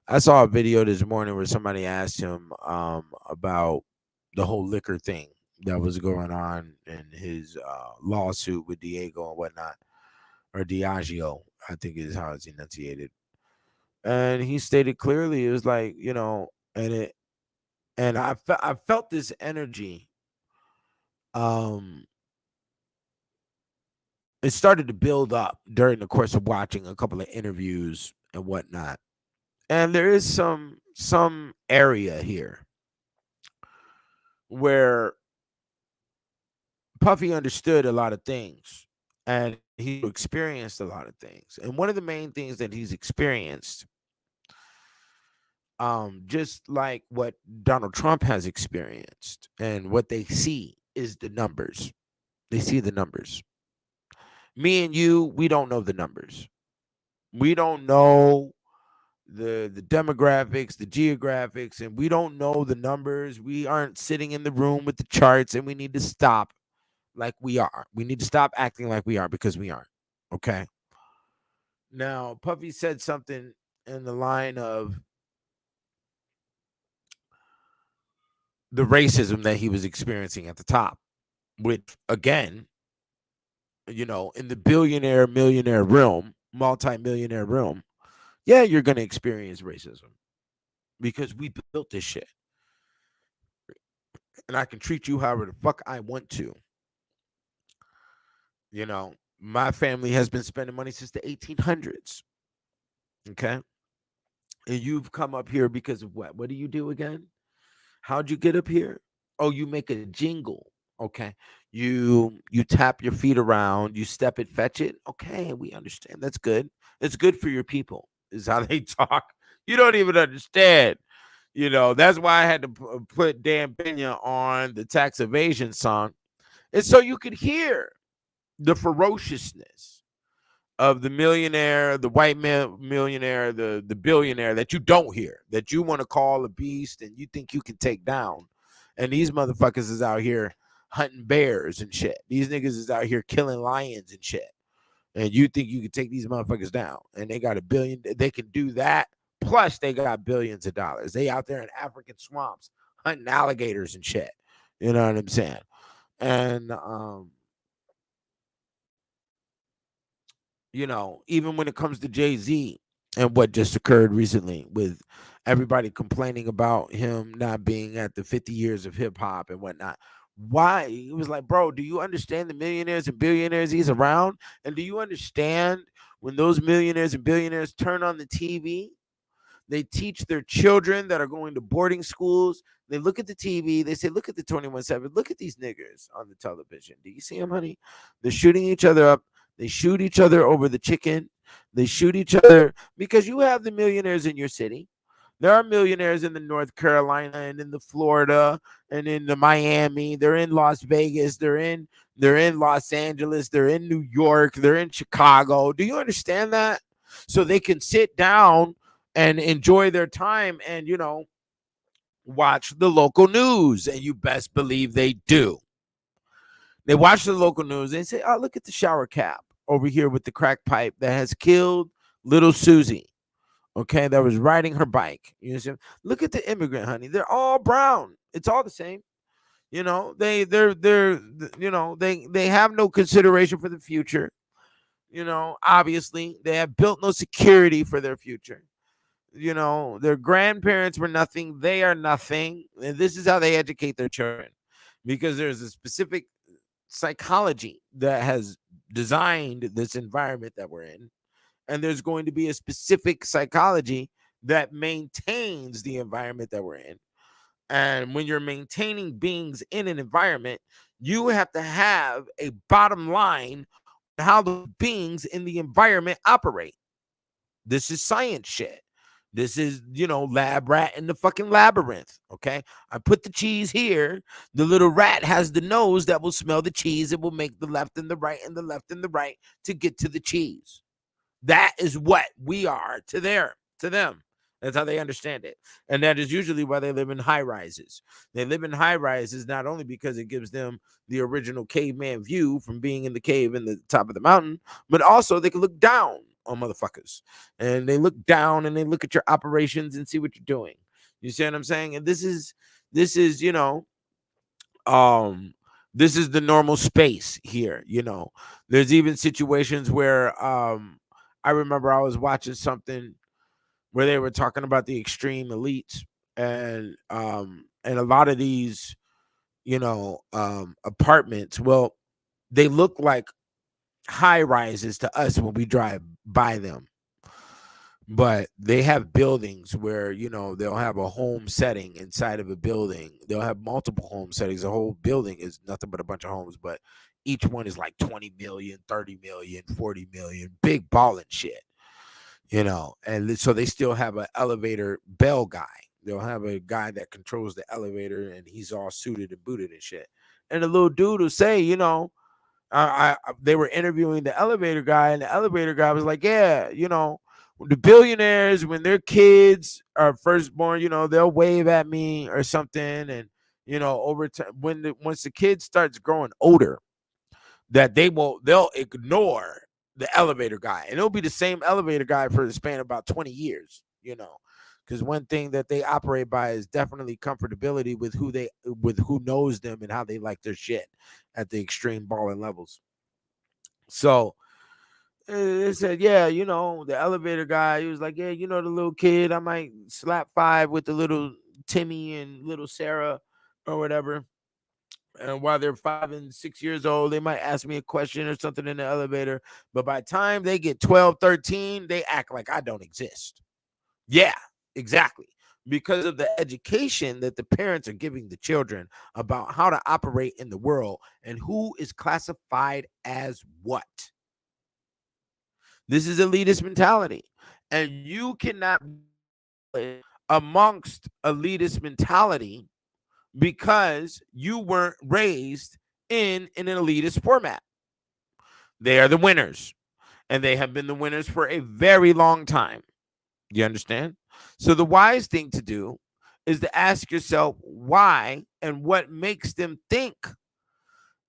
I saw a video this morning where somebody asked him about the whole liquor thing that was going on in his lawsuit with Diego and whatnot, or Diageo, I think is how it's enunciated. And he stated clearly, it was like, and I felt this energy. Um, it started to build up during the course of watching a couple of interviews and whatnot. And there is some area here where Puffy understood a lot of things and he experienced a lot of things. And one of the main things that he's experienced, just like what Donald Trump has experienced and what they see, is the numbers. They see the numbers. Me and you, we don't know the numbers. We don't know the demographics, the geographics, and we don't know the numbers. We aren't sitting in the room with the charts, and we need to stop like we are. We need to stop acting like we are, because we aren't. Okay. Now, Puffy said something in the line of the racism that he was experiencing at the top, which again, in the billionaire, millionaire realm, multi-millionaire realm, yeah, you're going to experience racism because we built this shit. And I can treat you however the fuck I want to. My family has been spending money since the 1800s. Okay. And you've come up here because of what? What do you do again? How'd you get up here? Oh, you make a jingle. Okay. You tap your feet around, you step it, fetch it. Okay, we understand. That's good. It's good for your people, is how they talk. You don't even understand. That's why I had to put Dan Pena on the tax evasion song. And so you could hear the ferociousness of the millionaire, the white millionaire, the billionaire that you don't hear, that you want to call a beast and you think you can take down. And these motherfuckers is out here hunting bears and shit. These niggas is out here killing lions and shit. And you think you can take these motherfuckers down. And they got $1 billion. They can do that. Plus, they got billions of dollars. They out there in African swamps hunting alligators and shit. You know what I'm saying? And even when it comes to Jay-Z and what just occurred recently with everybody complaining about him not being at the 50 years of hip hop and whatnot. Why? It was like, bro, do you understand the millionaires and billionaires he's around? And do you understand when those millionaires and billionaires turn on the TV, they teach their children that are going to boarding schools. They look at the TV. They say, look at the 21/7. Look at these niggers on the television. Do you see them, honey? They're shooting each other up. They shoot each other over the chicken. They shoot each other because you have the millionaires in your city. There are millionaires in the North Carolina and in the Florida and in the Miami. They're in Las Vegas. They're in Los Angeles. They're in New York. They're in Chicago. Do you understand that? So they can sit down and enjoy their time and, watch the local news. And you best believe they do. They watch the local news and say, oh, look at the shower cap over here with the crack pipe that has killed little Susie. Okay, that was riding her bike. Look at the immigrant, honey. They're all brown. It's all the same. They have no consideration for the future. Obviously, they have built no security for their future. Their grandparents were nothing. They are nothing. And this is how they educate their children, because there's a specific psychology that has designed this environment that we're in. And there's going to be a specific psychology that maintains the environment that we're in. And when you're maintaining beings in an environment, you have to have a bottom line on how the beings in the environment operate. This is science shit. This is, lab rat in the fucking labyrinth. Okay. I put the cheese here. The little rat has the nose that will smell the cheese. It will make the left and the right and the left and the right to get to the cheese. That is what we are to them. That's how they understand it. And that is usually why they live in high rises. They live in high rises not only because it gives them the original caveman view from being in the cave in the top of the mountain, but also they can look down on motherfuckers. And they look down and they look at your operations and see what you're doing. You see what I'm saying? And this is um this is the normal space here. There's even situations where I remember I was watching something where they were talking about the extreme elites, and a lot of these apartments, well, they look like high rises to us when we drive by them, but they have buildings where they'll have a home setting inside of a building. They'll have multiple home settings. The whole building is nothing but a bunch of homes, but each one is like 20 million, 30 million, 40 million, big balling shit. And so they still have an elevator bell guy. They'll have a guy that controls the elevator, and he's all suited and booted and shit. And the little dude will say, they were interviewing the elevator guy, and the elevator guy was like, yeah, the billionaires, when their kids are firstborn, they'll wave at me or something. And, over time, once the kid starts growing older, that they'll ignore the elevator guy, and it'll be the same elevator guy for the span of about 20 years, because one thing that they operate by is definitely comfortability with who knows them and how they like their shit at the extreme balling levels. So they said, yeah, the elevator guy, he was like, yeah, the little kid, I might slap five with the little Timmy and little Sarah or whatever. And while they're 5 and 6 years old, they might ask me a question or something in the elevator. But by the time they get 12, 13, they act like I don't exist. Yeah, exactly. Because of the education that the parents are giving the children about how to operate in the world and who is classified as what. This is elitist mentality. And you cannot be amongst elitist mentality because you weren't raised in an elitist format. They are the winners, and they have been the winners for a very long time. You understand? So the wise thing to do is to ask yourself why and what makes them think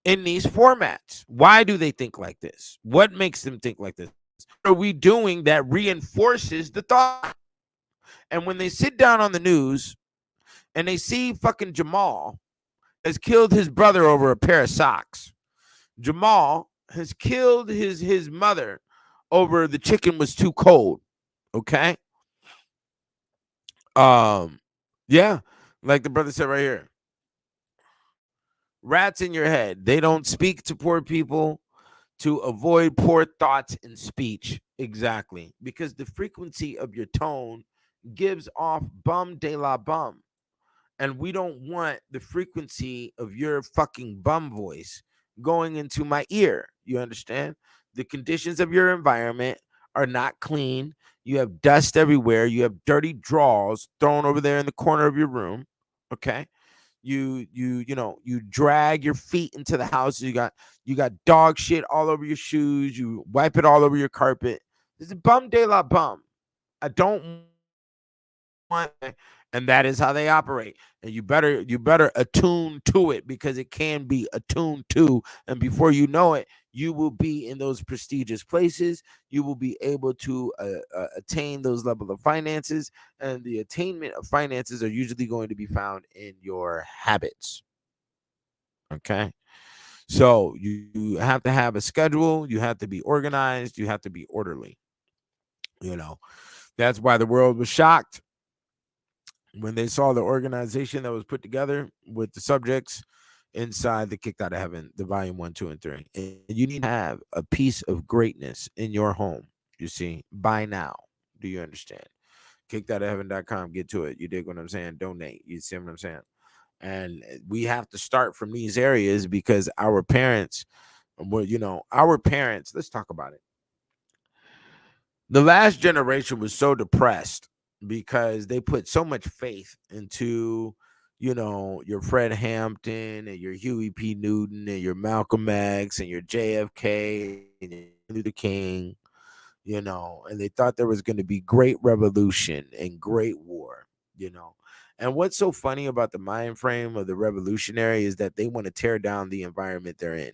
in these formats. Why do they think like this? What makes them think like this? What are we doing that reinforces the thought? And when they sit down on the news and they see fucking Jamal has killed his brother over a pair of socks. Jamal has killed his mother over the chicken was too cold. Okay. Yeah, like the brother said right here. Rats in your head. They don't speak to poor people to avoid poor thoughts and speech. Exactly. Because the frequency of your tone gives off bum de la bum. And we don't want the frequency of your fucking bum voice going into my ear. You understand? The conditions of your environment are not clean. You have dust everywhere. You have dirty drawers thrown over there in the corner of your room. Okay. You drag your feet into the house. You got dog shit all over your shoes. You wipe it all over your carpet. This is bum de la bum. I don't want, and that is how they operate. And you better attune to it, because it can be attuned to, and before you know it, you will be in those prestigious places. You will be able to attain those level of finances, and the attainment of finances are usually going to be found in your habits. Okay. So you have to have a schedule. You have to be organized. You have to be orderly. That's why the world was shocked when they saw the organization that was put together with the subjects inside the Kicked Out of Heaven, the volume 1, 2, and 3. And you need to have a piece of greatness in your home, you see, by now. Do you understand? KickedOutOfHeaven.com. Get to it. You dig what I'm saying? Donate. You see what I'm saying? And we have to start from these areas, because our parents, let's talk about it. The last generation was so depressed because they put so much faith into, your Fred Hampton and your Huey P. Newton and your Malcolm X and your JFK and your Luther King, and they thought there was going to be great revolution and great war. And what's so funny about the mind frame of the revolutionary is that they want to tear down the environment they're in.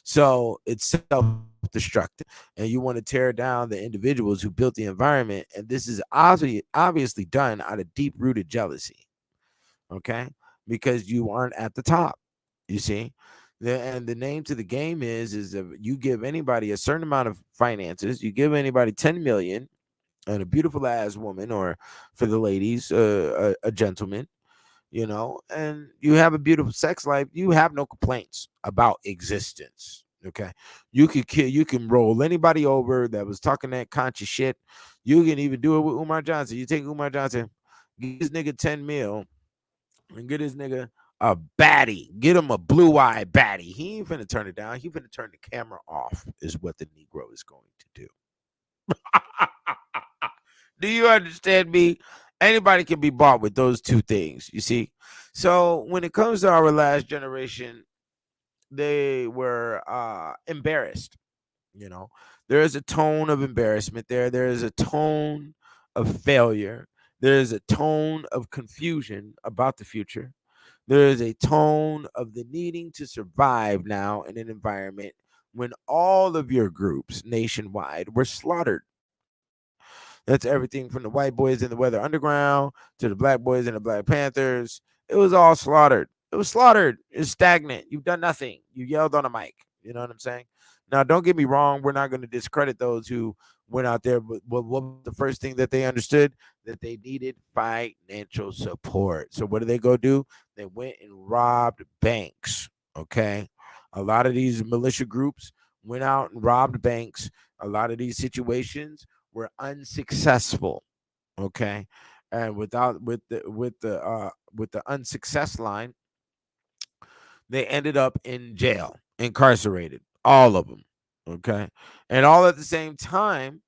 So it's self-destructive, and you want to tear down the individuals who built the environment, and this is obviously done out of deep-rooted jealousy. Okay, because you aren't at the top. You see, and the name to the game is if you give anybody a certain amount of finances, you give anybody 10 million and a beautiful ass woman, or for the ladies, a gentleman, and you have a beautiful sex life, you have no complaints about existence. Okay, you can roll anybody over that was talking that conscious shit. You can even do it with Umar Johnson. You take Umar Johnson, give this nigga 10 mil, and get this nigga a baddie. Get him a blue-eyed baddie. He ain't finna turn it down. He finna turn the camera off, is what the Negro is going to do. Do you understand me? Anybody can be bought with those two things, you see? So when it comes to our last generation, they were embarrassed. You know, there is a tone of embarrassment there. There is a tone of failure. There is a tone of confusion about the future. There is a tone of the needing to survive now in an environment when all of your groups nationwide were slaughtered. That's everything from the white boys in the Weather Underground to the black boys in the Black Panthers. It was all slaughtered. It was slaughtered. It's stagnant. You've done nothing. You yelled on a mic. You know what I'm saying? Now, don't get me wrong. We're not going to discredit those who went out there. But what was the first thing that they understood? That they needed financial support. So what did they go do? They went and robbed banks. Okay. A lot of these militia groups went out and robbed banks. A lot of these situations were unsuccessful. Okay. And with the unsuccess line, they ended up in jail, incarcerated, all of them. Okay. And all at the same time,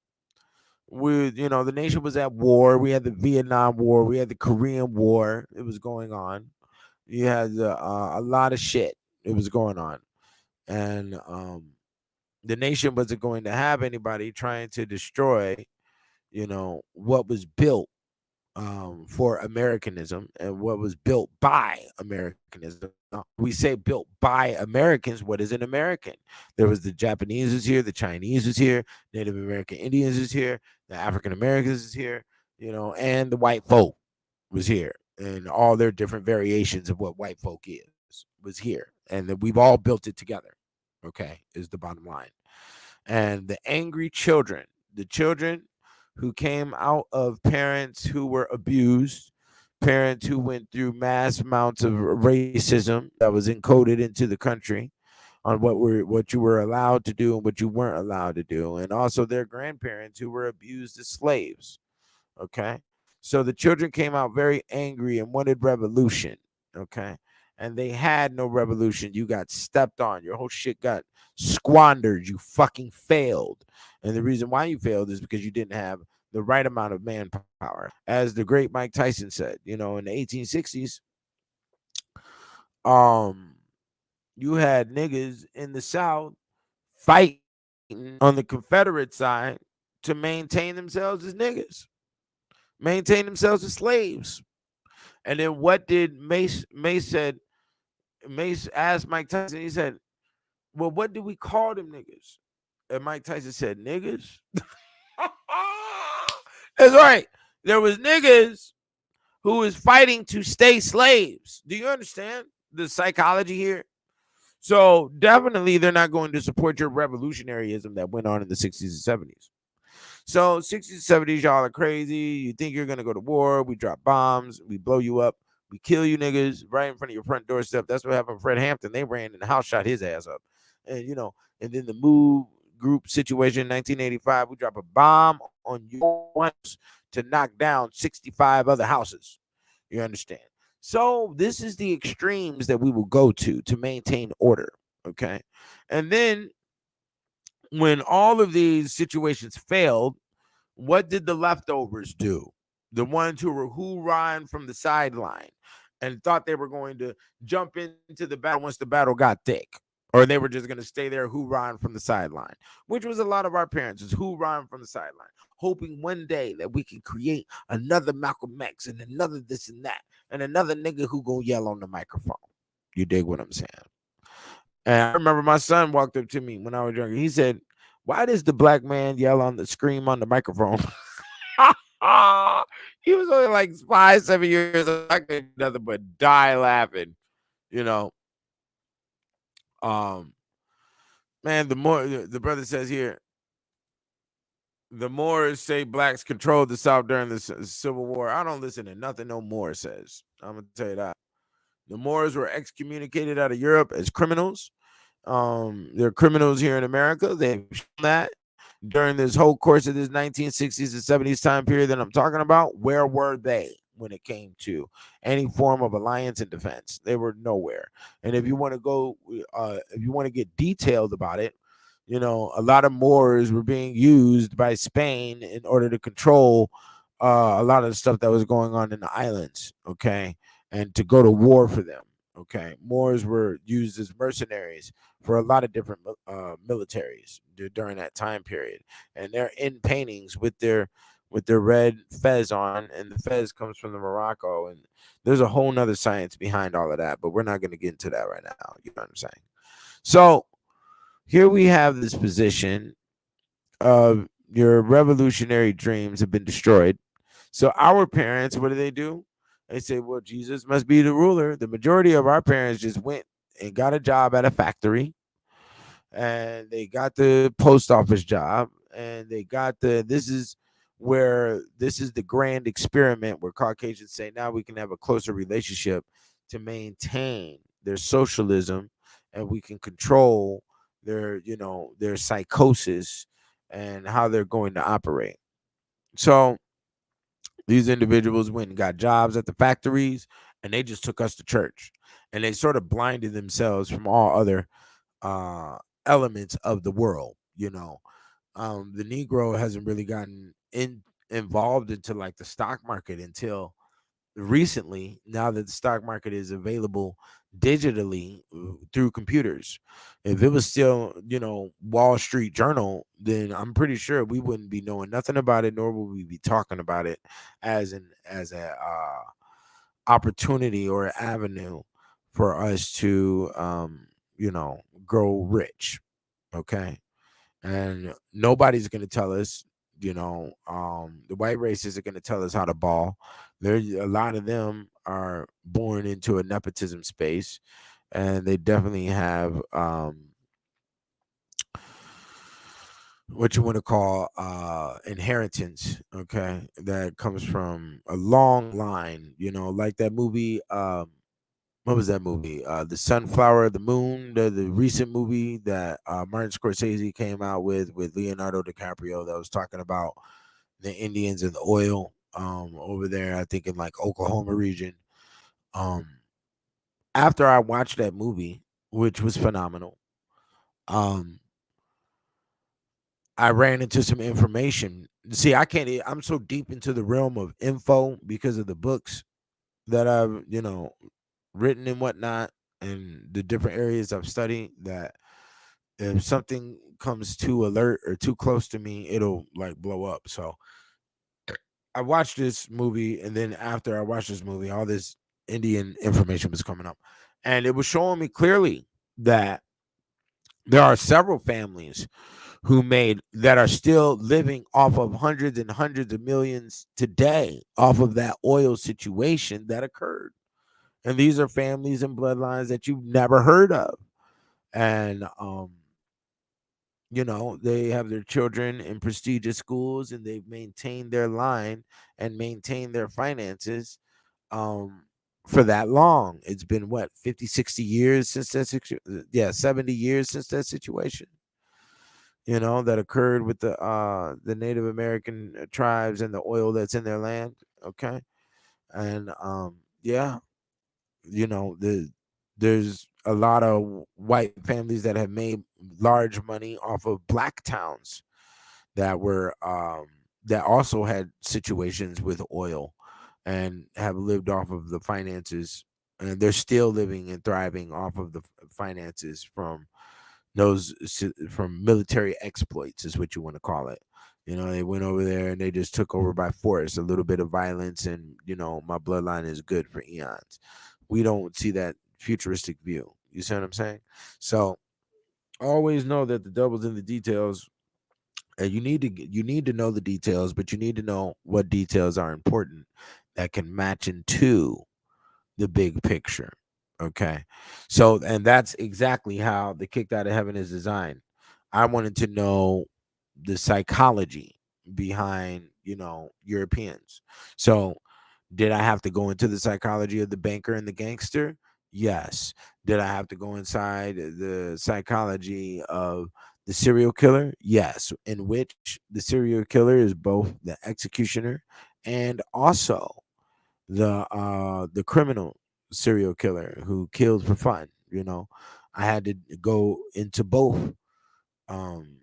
the nation was at war. We had the Vietnam War, we had the Korean War. It was going on. You had a lot of shit. It was going on. And the nation wasn't going to have anybody trying to destroy, what was built for Americanism and what was built by Americanism. Now, we say built by Americans. What is an American? There was the Japanese was here, the Chinese was here, Native American Indians was here, the African Americans is here, and the white folk was here, and all their different variations of what white folk was here, and that we've all built it together. Okay, is the bottom line. And the angry children, the children who came out of parents who were abused, parents who went through mass amounts of racism that was encoded into the country on what you were allowed to do and what you weren't allowed to do, and also their grandparents who were abused as slaves. Okay, so the children came out very angry and wanted revolution. Okay, and they had no revolution. You got stepped on. Your whole shit got squandered. You fucking failed. And the reason why you failed is because you didn't have the right amount of manpower. As the great Mike Tyson said, in the 1860s, um, you had niggas in the South fighting on the Confederate side to maintain themselves as niggas, maintain themselves as slaves. And then what did Mace said? Mace asked Mike Tyson, he said, well, what do we call them niggas? And Mike Tyson said, niggas. That's right. There was niggas who was fighting to stay slaves. Do you understand the psychology here? So definitely they're not going to support your revolutionaryism that went on in the 60s and 70s. So 60s, 70s, y'all are crazy. You think you're going to go to war. We drop bombs. We blow you up. We kill you niggas right in front of your front doorstep. That's what happened to Fred Hampton. They ran in the house, shot his ass up. And, and then the move group situation in 1985, we drop a bomb on your house to knock down 65 other houses. You understand? So this is the extremes that we will go to maintain order. Okay. And then when all of these situations failed, what did the leftovers do? The ones who were hoorahing from the sideline and thought they were going to jump into the battle once the battle got thick. or they were just going to stay there hoorahing from the sideline, which was a lot of our parents, is hoorahing from the sideline, hoping one day that we can create another Malcolm X and another this and that, and another nigga who gonna yell on the microphone. You dig what I'm saying? And I remember my son walked up to me when I was younger. He said, "Why does the black man yell on the scream on the microphone?" He was only like 5, 7 years old. I could do nothing but die laughing, you know. Um, man, the brother says here, the Moors say blacks controlled the South during the Civil War. I don't listen to nothing no Moor says. I'm gonna tell you that. The Moors were excommunicated out of Europe as criminals. They're criminals here in America. They've shown that during this whole course of this 1960s and 70s time period that I'm talking about. Where were they when it came to any form of alliance and defense? They were nowhere. And if you want to go, if you want to get detailed about it, a lot of Moors were being used by Spain in order to control a lot of the stuff that was going on in the islands, okay, and to go to war for them, okay. Moors were used as mercenaries for a lot of different militaries during that time period, and they're in paintings with their red fez on, and the fez comes from the Morocco, and there's a whole nother science behind all of that, but we're not going to get into that right now. You know what I'm saying? So here we have this position of your revolutionary dreams have been destroyed. So our parents, what do? They say, well, Jesus must be the ruler. The majority of our parents just went and got a job at a factory, and they got the post office job, and they got this is the grand experiment where Caucasians say now we can have a closer relationship to maintain their socialism, and we can control their psychosis and how they're going to operate. So these individuals went and got jobs at the factories, and they just took us to church, and they sort of blinded themselves from all other uh elements of the world. The Negro hasn't really gotten involved into like the stock market until recently, now that the stock market is available digitally through computers. If it was still Wall Street Journal, then I'm pretty sure we wouldn't be knowing nothing about it, nor would we be talking about it as a opportunity or avenue for us to grow rich. Okay. And nobody's going to tell us, the white race isn't going to tell us how to ball. There's a lot of them are born into a nepotism space, and they definitely have what you want to call inheritance, okay, that comes from a long line, like that movie. What was that movie? The Sunflower of the Moon, the recent movie that Martin Scorsese came out with Leonardo DiCaprio, that was talking about the Indians and the oil over there, I think in like Oklahoma region. Um, After I watched that movie, which was phenomenal, um, I ran into some information. See, I'm so deep into the realm of info because of the books that I've, written and whatnot, and the different areas I've studied, that if something comes too alert or too close to me, it'll like blow up. So I watched this movie, and then after I watched this movie, all this Indian information was coming up, and it was showing me clearly that there are several families that are still living off of hundreds and hundreds of millions today off of that oil situation that occurred. And these are families and bloodlines that you've never heard of. And they have their children in prestigious schools, and they've maintained their line and maintained their finances um for that long. It's been what, 50, 60 years since 70 years since that situation that occurred with the Native American tribes and the oil that's in their land. Okay. And yeah, there's a lot of white families that have made large money off of black towns that also had situations with oil and have lived off of the finances, and they're still living and thriving off of the finances from from military exploits is what you want to call it. They went over there and they just took over by force, a little bit of violence, and my bloodline is good for eons. We don't see that futuristic view. You see what I'm saying? So always know that the devil's in the details. You need to know the details, but you need to know what details are important that can match into the big picture. Okay. So, and that's exactly how the Kicked Out of Heaven is designed. I wanted to know the psychology behind, Europeans. So, did I have to go into the psychology of the banker and the gangster? Yes. Did I have to go inside the psychology of the serial killer? Yes. In which the serial killer is both the executioner and also the criminal serial killer who kills for fun. I had to go into both um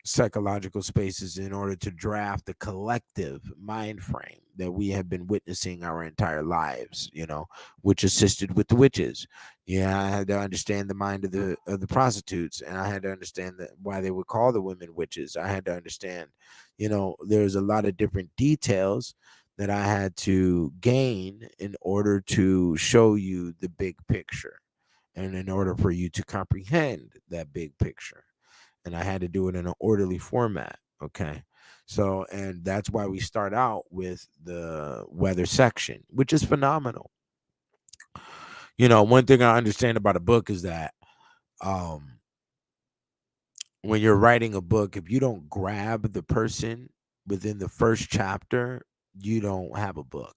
psychological spaces in order to draft the collective mind frame that we have been witnessing our entire lives, which assisted with the witches. Yeah, I had to understand the mind of the prostitutes, and I had to understand why they would call the women witches. I had to understand, there's a lot of different details that I had to gain in order to show you the big picture, and in order for you to comprehend that big picture. And I had to do it in an orderly format. Okay. So, and that's why we start out with the weather section, which is phenomenal. One thing I understand about a book is that um, when you're writing a book, if you don't grab the person within the first chapter, you don't have a book.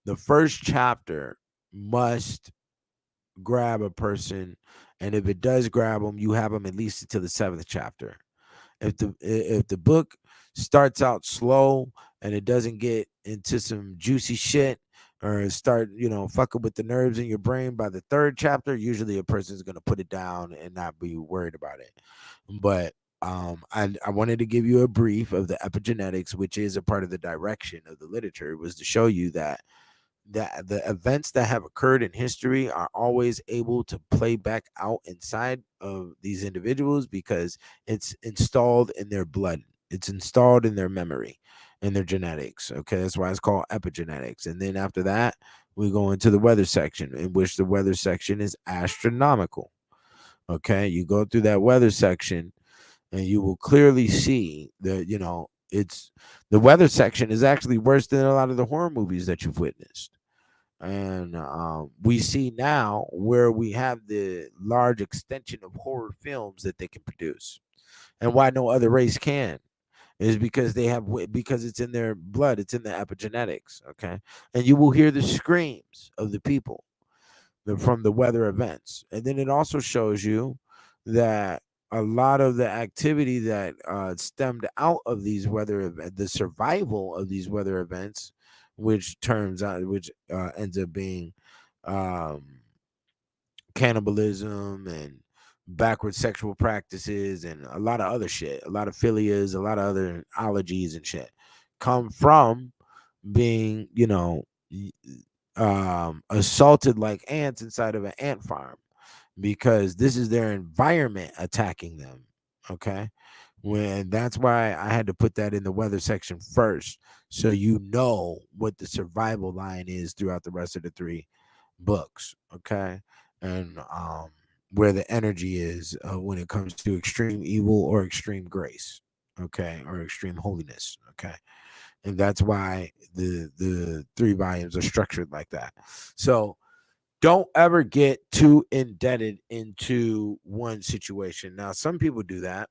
The first chapter must grab a person, and if it does grab them, you have them at least until the seventh chapter. If the book starts out slow and it doesn't get into some juicy shit, or start fucking with the nerves in your brain by the third chapter, usually a person's going to put it down and not be worried about it. But I wanted to give you a brief of the epigenetics, which is a part of the direction of the literature, was to show you that the events that have occurred in history are always able to play back out inside of these individuals because it's installed in their blood, it's installed in their memory, in their genetics. Okay, that's why it's called epigenetics. And then after that, we go into the weather section, in which the weather section is astronomical. Okay, you go through that weather section and you will clearly see that it's the weather section is actually worse than a lot of the horror movies that you've witnessed. And we see now where we have the large extension of horror films that they can produce, and why no other race can is because because it's in their blood, it's in the epigenetics. Okay, and you will hear the screams of the people from the weather events. And then it also shows you that a lot of the activity that stemmed out of these the survival of these weather events, which ends up being um, cannibalism and backward sexual practices and a lot of other shit, a lot of philias, a lot of other ologies and shit, come from being, assaulted like ants inside of an ant farm, because this is their environment attacking them. Okay. When that's why I had to put that in the weather section first, so what the survival line is throughout the rest of the three books. Okay. And where the energy is when it comes to extreme evil or extreme grace. Okay. Or extreme holiness. Okay. And that's why the three volumes are structured like that. So don't ever get too indebted into one situation. Now, some people do that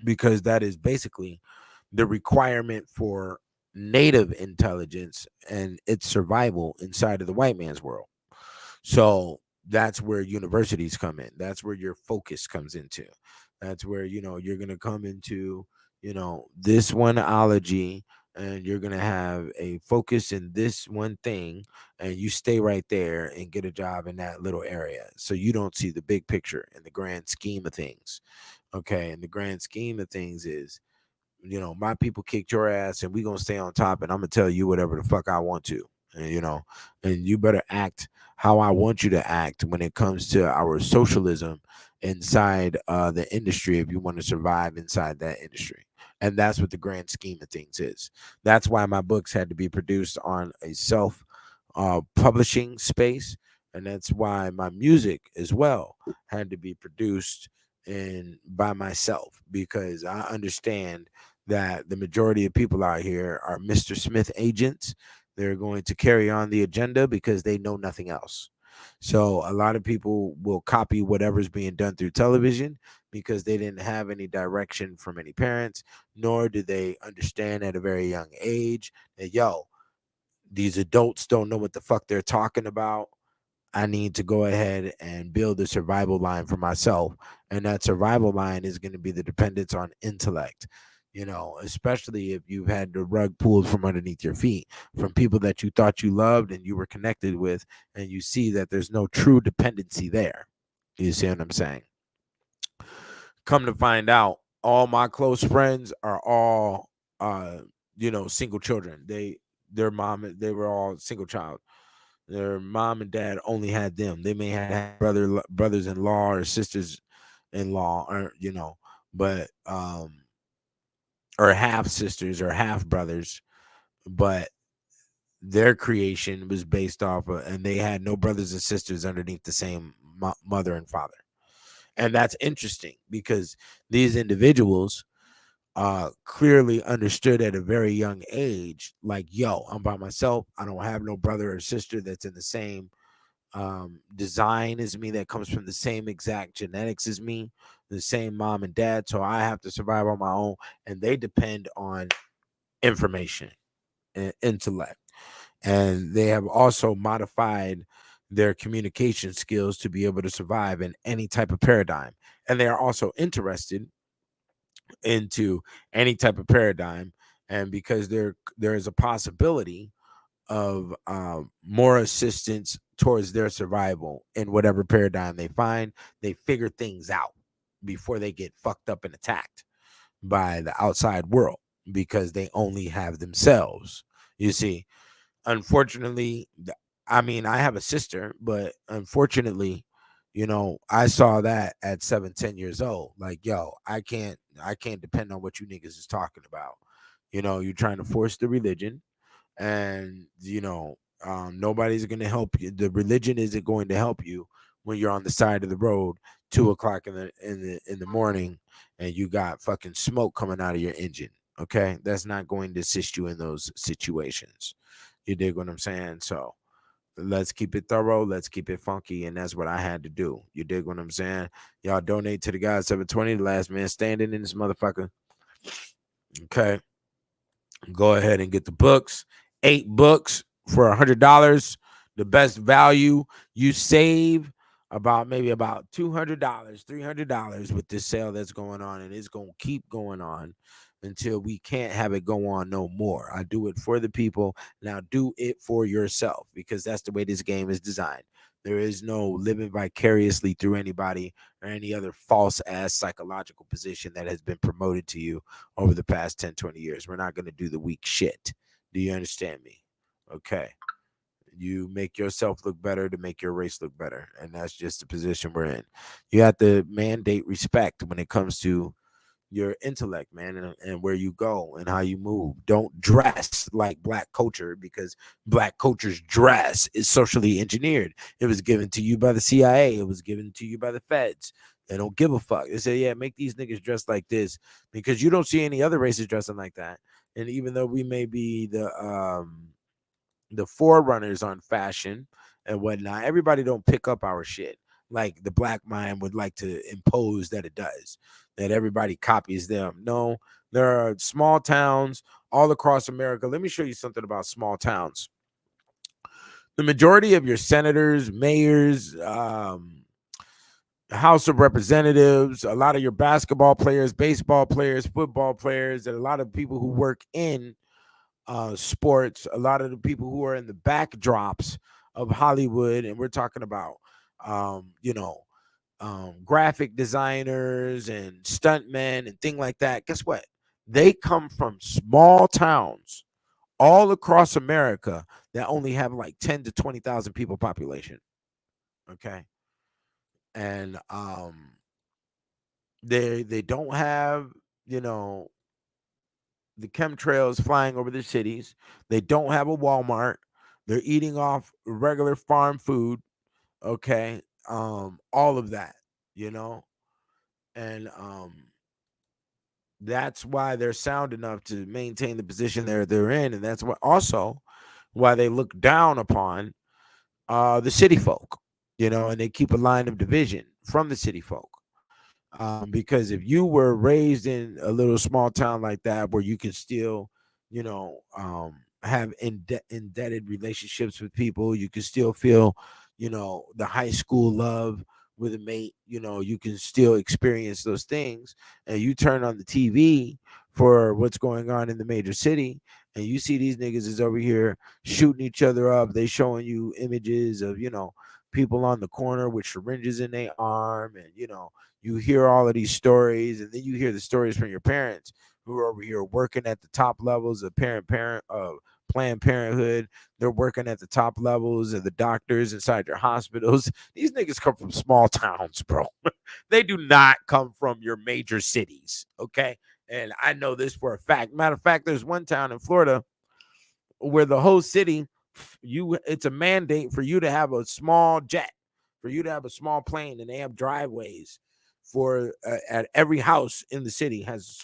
because that is basically the requirement for native intelligence and its survival inside of the white man's world. So that's where universities come in. That's where your focus comes into. That's where, you're going to come into, this one ology, and you're going to have a focus in this one thing, and you stay right there and get a job in that little area. So you don't see the big picture in the grand scheme of things. Okay. And the grand scheme of things is, my people kicked your ass, and we going to stay on top, and I'm going to tell you whatever the fuck I want to. and you better act how I want you to act when it comes to our socialism inside the industry if you want to survive inside that industry. And that's what the grand scheme of things is. That's why my books had to be produced on a self publishing space, and that's why my music as well had to be produced in by myself, because I understand that the majority of people out here are Mr. Smith agents. They're going to carry on the agenda because they know nothing else. So a lot of people will copy whatever's being done through television because they didn't have any direction from any parents, nor do they understand at a very young age that, these adults don't know what the fuck they're talking about. I need to go ahead and build a survival line for myself. And that survival line is going to be the dependence on intellect, especially if you've had the rug pulled from underneath your feet from people that you thought you loved and you were connected with, and you see that there's no true dependency there. You see what I'm saying? Come to find out, all my close friends are all, single children. Their mom, they were all single child. Their mom and dad only had them. They may have had brothers-in-law or sisters-in-law, or but or half sisters or half brothers, but their creation was based off of, and they had no brothers and sisters underneath the same mother and father. And that's interesting because these individuals clearly understood at a very young age, like, I'm by myself. I don't have no brother or sister that's in the same design as me, that comes from the same exact genetics as me, the same mom and dad. So I have to survive on my own, and they depend on information and intellect. And they have also modified their communication skills to be able to survive in any type of paradigm. And they are also interested into any type of paradigm. And because there is a possibility of more assistance towards their survival in whatever paradigm they find, they figure things out before they get fucked up and attacked by the outside world, because they only have themselves. You see, unfortunately, I have a sister, but unfortunately, I saw that at 7, 10 years old. Like, I can't depend on what you niggas is talking about. You're trying to force the religion, and nobody's going to help you. The religion isn't going to help you when you're on the side of the road 2 o'clock in the morning, and you got fucking smoke coming out of your engine. Okay, that's not going to assist you in those situations. You dig what I'm saying? So let's keep it thorough, let's keep it funky, and that's what I had to do. You dig what I'm saying? Y'all donate to the guy 720, the last man standing in this motherfucker. Okay, go ahead and get the books. 8 books for $100. The best value. You save maybe about $200, $300 with this sale that's going on, and it's going to keep going on until we can't have it go on no more. I do it for the people. Now do it for yourself, because that's the way this game is designed. There is no living vicariously through anybody or any other false ass psychological position that has been promoted to you over the past 10, 20 years. We're not going to do the weak shit. Do you understand me? Okay. You make yourself look better to make your race look better. And that's just the position we're in. You have to mandate respect when it comes to your intellect, man, and where you go and how you move. Don't dress like black culture, because black culture's dress is socially engineered. It was given to you by the CIA. It was given to you by the feds. They don't give a fuck. They say, yeah, make these niggas dress like this, because you don't see any other races dressing like that. And even though we may be the forerunners on fashion and whatnot, everybody don't pick up our shit like the black mind would like to impose that it does, that everybody copies them. No, there are small towns all across America. Let me show you something about small towns. The majority of your senators, mayors, House of Representatives, a lot of your basketball players, baseball players, football players, and a lot of people who work in sports, a lot of the people who are in the backdrops of Hollywood, and we're talking about graphic designers and stuntmen and things like that. Guess what? They come from small towns all across America that only have like 10 to 20,000 people population. Okay. And they don't have, you know, the chemtrails flying over the cities. They don't have a Walmart. They're eating off regular farm food. Okay. All of that, you know, and that's why they're sound enough to maintain the position they're in, and that's what also why they look down upon the city folk, you know, and they keep a line of division from the city folk. Because if you were raised in a little small town like that where you can still, you know, have indebted relationships with people, you can still feel, you know, the high school love with a mate, you know, you can still experience those things. And you turn on the TV for what's going on in the major city, and you see these niggas is over here shooting each other up. They showing you images of, you know, people on the corner with syringes in their arm, and you know, you hear all of these stories, and then you hear the stories from your parents who are over here working at the top levels of Planned Parenthood. They're working at the top levels of the doctors inside their hospitals. These niggas come from small towns, bro. They do not come from your major cities, okay? And I know this for a fact. Matter of fact, there's one town in Florida where the whole city, it's a mandate for you to have a small jet, for you to have a small plane, and they have driveways for at every house in the city has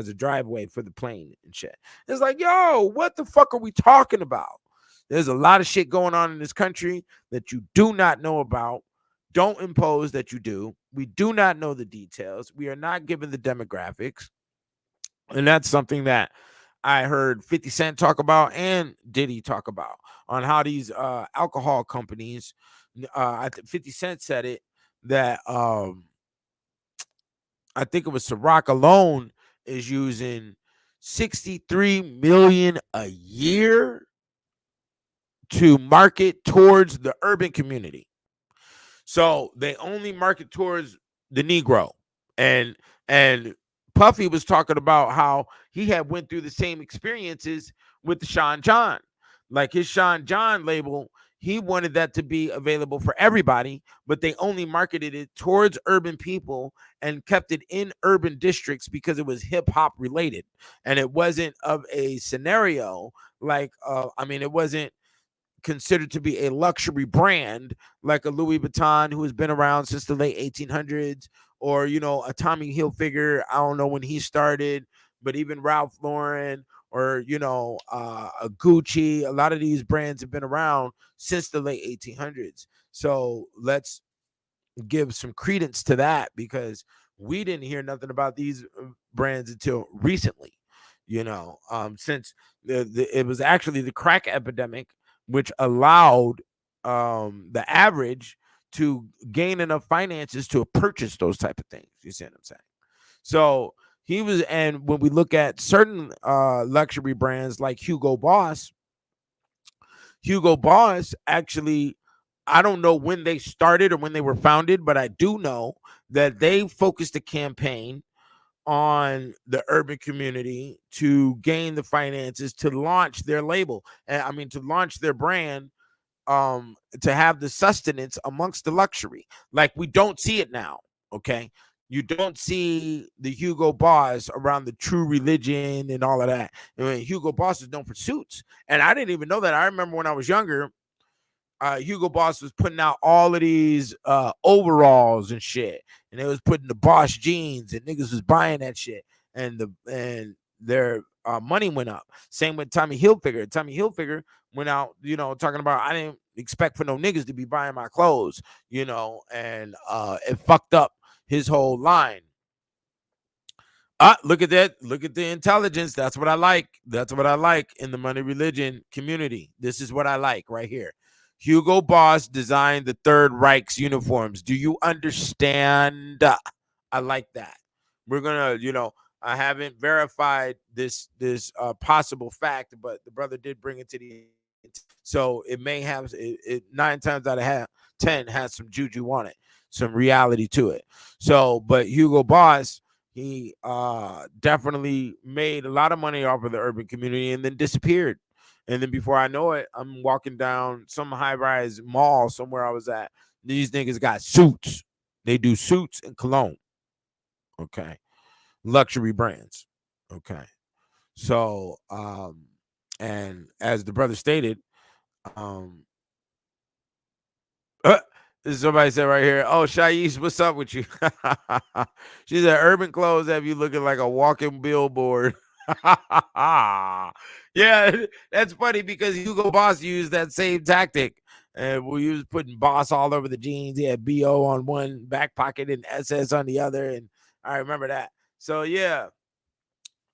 a driveway for the plane and shit. It's like, yo, what the fuck are we talking about? There's a lot of shit going on in this country that you do not know about. Don't impose that you do. We do not know the details. We are not given the demographics. And that's something that I heard 50 Cent talk about and Diddy talk about on how these alcohol companies, 50 Cent said it, that I think it was Ciroc alone is using 63 million a year to market towards the urban community. So they only market towards the Negro. And Puffy was talking about how he had went through the same experiences with the Sean John. Like his Sean John label, he wanted that to be available for everybody, but they only marketed it towards urban people and kept it in urban districts because it was hip hop related. And it wasn't of a scenario like, it wasn't considered to be a luxury brand like a Louis Vuitton, who has been around since the late 1800s, or, you know, a Tommy Hilfiger. I don't know when he started, but even Ralph Lauren, or, you know, a Gucci. A lot of these brands have been around since the late 1800s. So let's give some credence to that, because we didn't hear nothing about these brands until recently, you know, since it was actually the crack epidemic which allowed the average to gain enough finances to purchase those type of things. You see what I'm saying? So he was, and when we look at certain luxury brands like Hugo Boss actually, I don't know when they started or when they were founded, but I do know that they focused a campaign on the urban community to gain the finances to launch their label. To launch their brand, to have the sustenance amongst the luxury. Like, we don't see it now. Okay. You don't see the Hugo Boss around the True Religion and all of that. I mean, Hugo Boss is known for suits. And I didn't even know that. I remember when I was younger, Hugo Boss was putting out all of these overalls and shit, and they was putting the Boss jeans, and niggas was buying that shit, and their money went up. Same with Tommy Hilfiger. Tommy Hilfiger went out, you know, talking about, I didn't expect for no niggas to be buying my clothes, you know, and it fucked up his whole line. Look at that. Look at the intelligence. That's what I like. That's what I like in the money religion community. This is what I like right here. Hugo Boss designed the Third Reich's uniforms. Do you understand? I like that. We're gonna, you know, I haven't verified this possible fact, but the brother did bring it to the, so it may have it 9 times out of 10 has some juju on it, some reality to it. So, but Hugo Boss He definitely made a lot of money off of the urban community and then disappeared. And then before I know it, I'm walking down some high-rise mall somewhere I was at. These niggas got suits. They do suits and cologne. Okay. Luxury brands. Okay. So, and as the brother stated, um, Uh, somebody said right here, oh, Shais, what's up with you? She said, urban clothes have you looking like a walking billboard. Yeah, that's funny because Hugo Boss used that same tactic. And we was putting Boss all over the jeans. He had BO on one back pocket and SS on the other. And I remember that. So yeah,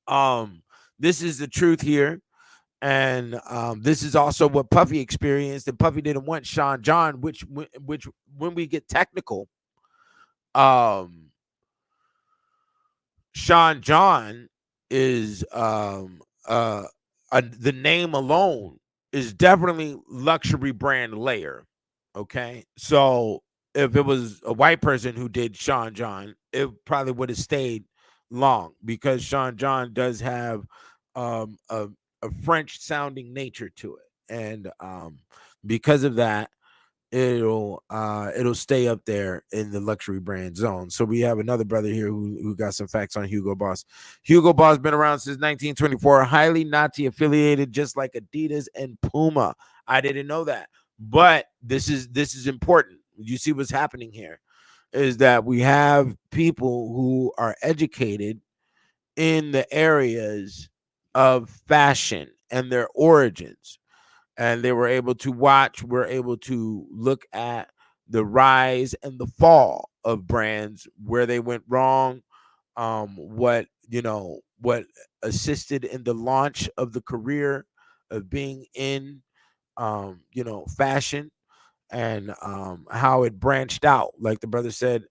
um, this is the truth here. And this is also what Puffy experienced, and Puffy didn't want Sean John, which when we get technical, um, Sean John is the name alone is definitely luxury brand layer. Okay, so if it was a white person who did Sean John, it probably would have stayed long because Sean John does have a French sounding nature to it, and because of that, it'll stay up there in the luxury brand zone. So we have another brother here who got some facts on Hugo Boss. Hugo Boss been around since 1924, highly Nazi affiliated, just like Adidas and Puma. I didn't know that, but this is important. You see what's happening here is that we have people who are educated in the areas of fashion and their origins, and they were able to we're able to look at the rise and the fall of brands, where they went wrong, what assisted in the launch of the career of being in fashion, and how it branched out, like the brother said,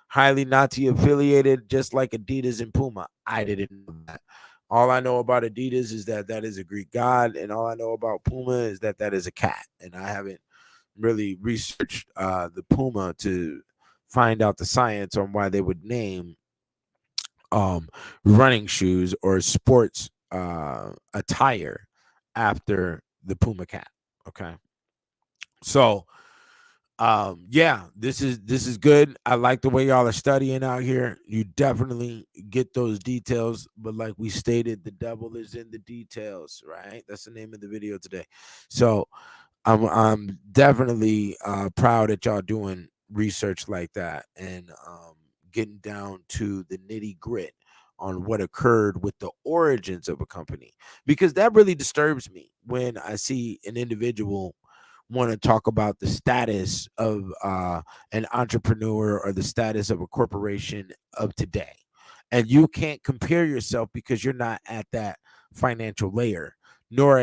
highly Nazi affiliated, just like Adidas and Puma. I didn't know that. All I know about Adidas is that that is a Greek god, and all I know about Puma is that that is a cat. And I haven't really researched the Puma to find out the science on why they would name running shoes or sports attire after the Puma cat. Okay, so yeah, this is good. I like the way y'all are studying out here. You definitely get those details, but like we stated, the devil is in the details, right? That's the name of the video today. So I'm definitely proud that y'all doing research like that, and getting down to the nitty grit on what occurred with the origins of a company, because that really disturbs me when I see an individual want to talk about the status of an entrepreneur or the status of a corporation of today, and you can't compare yourself because you're not at that financial layer, nor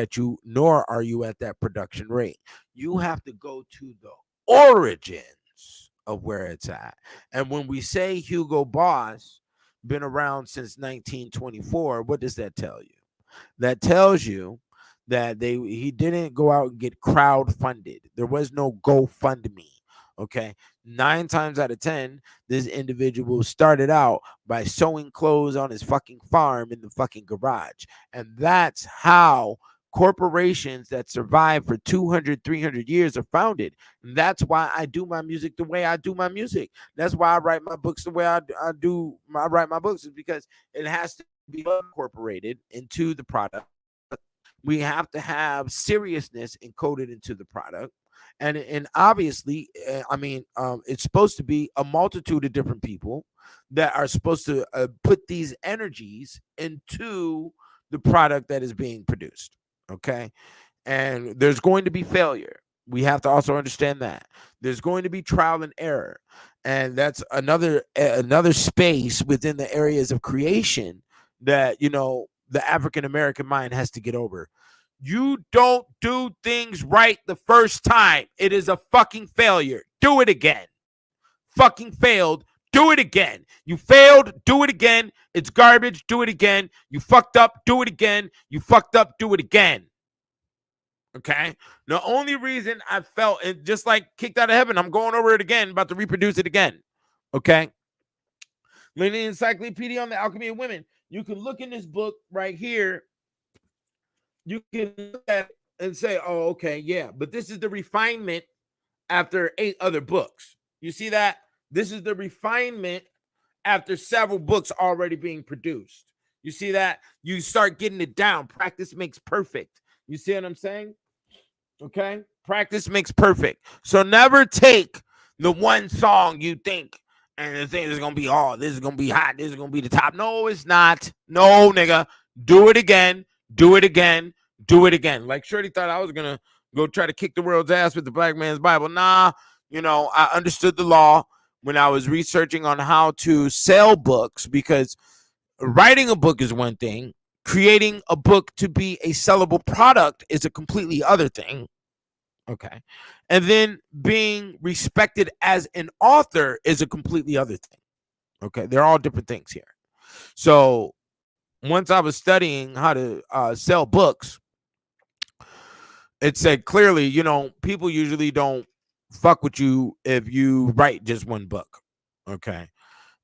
are you at that production rate. You have to go to the origins of where it's at. And when we say Hugo Boss been around since 1924, what does that tell you? That tells you that he didn't go out and get crowd funded. There was no GoFundMe. Okay. 9 times out of 10, this individual started out by sewing clothes on his fucking farm in the fucking garage. And that's how corporations that survive for 200, 300 years are founded. And that's why I do my music the way I do my music. That's why I write my books the way I write my books, is because it has to be incorporated into the product. We have to have seriousness encoded into the product, and obviously, it's supposed to be a multitude of different people that are supposed to put these energies into the product that is being produced. Okay, and there's going to be failure. We have to also understand that there's going to be trial and error, and that's another space within the areas of creation that the African American mind has to get over. You don't do things right the first time. It is a fucking failure. Do it again. Fucking failed. Do it again. You failed. Do it again. It's garbage. Do it again. You fucked up. Do it again. You fucked up. Do it again. Okay. The only reason I felt it, just like kicked out of heaven, I'm going over it again, about to reproduce it again. Okay. In the Encyclopedia on the Alchemy of Women, you can look in this book right here. You can look at it and say, oh, okay, yeah, but this is the refinement after 8 other books. You see that? This is the refinement after several books already being produced. You see that? You start getting it down. Practice makes perfect. You see what I'm saying? Okay? Practice makes perfect. So never take the one song you think and the thing is going to be, oh, this is going to be hot. This is going to be the top. No, it's not. No, nigga. Do it again. Do it again. Do it again. Like Shorty thought I was going to go try to kick the world's ass with the Black Man's Bible. Nah, I understood the law when I was researching on how to sell books, because writing a book is one thing. Creating a book to be a sellable product is a completely other thing. Okay. And then being respected as an author is a completely other thing. Okay. They're all different things here. So once I was studying how to sell books, it said clearly, people usually don't fuck with you if you write just one book. Okay.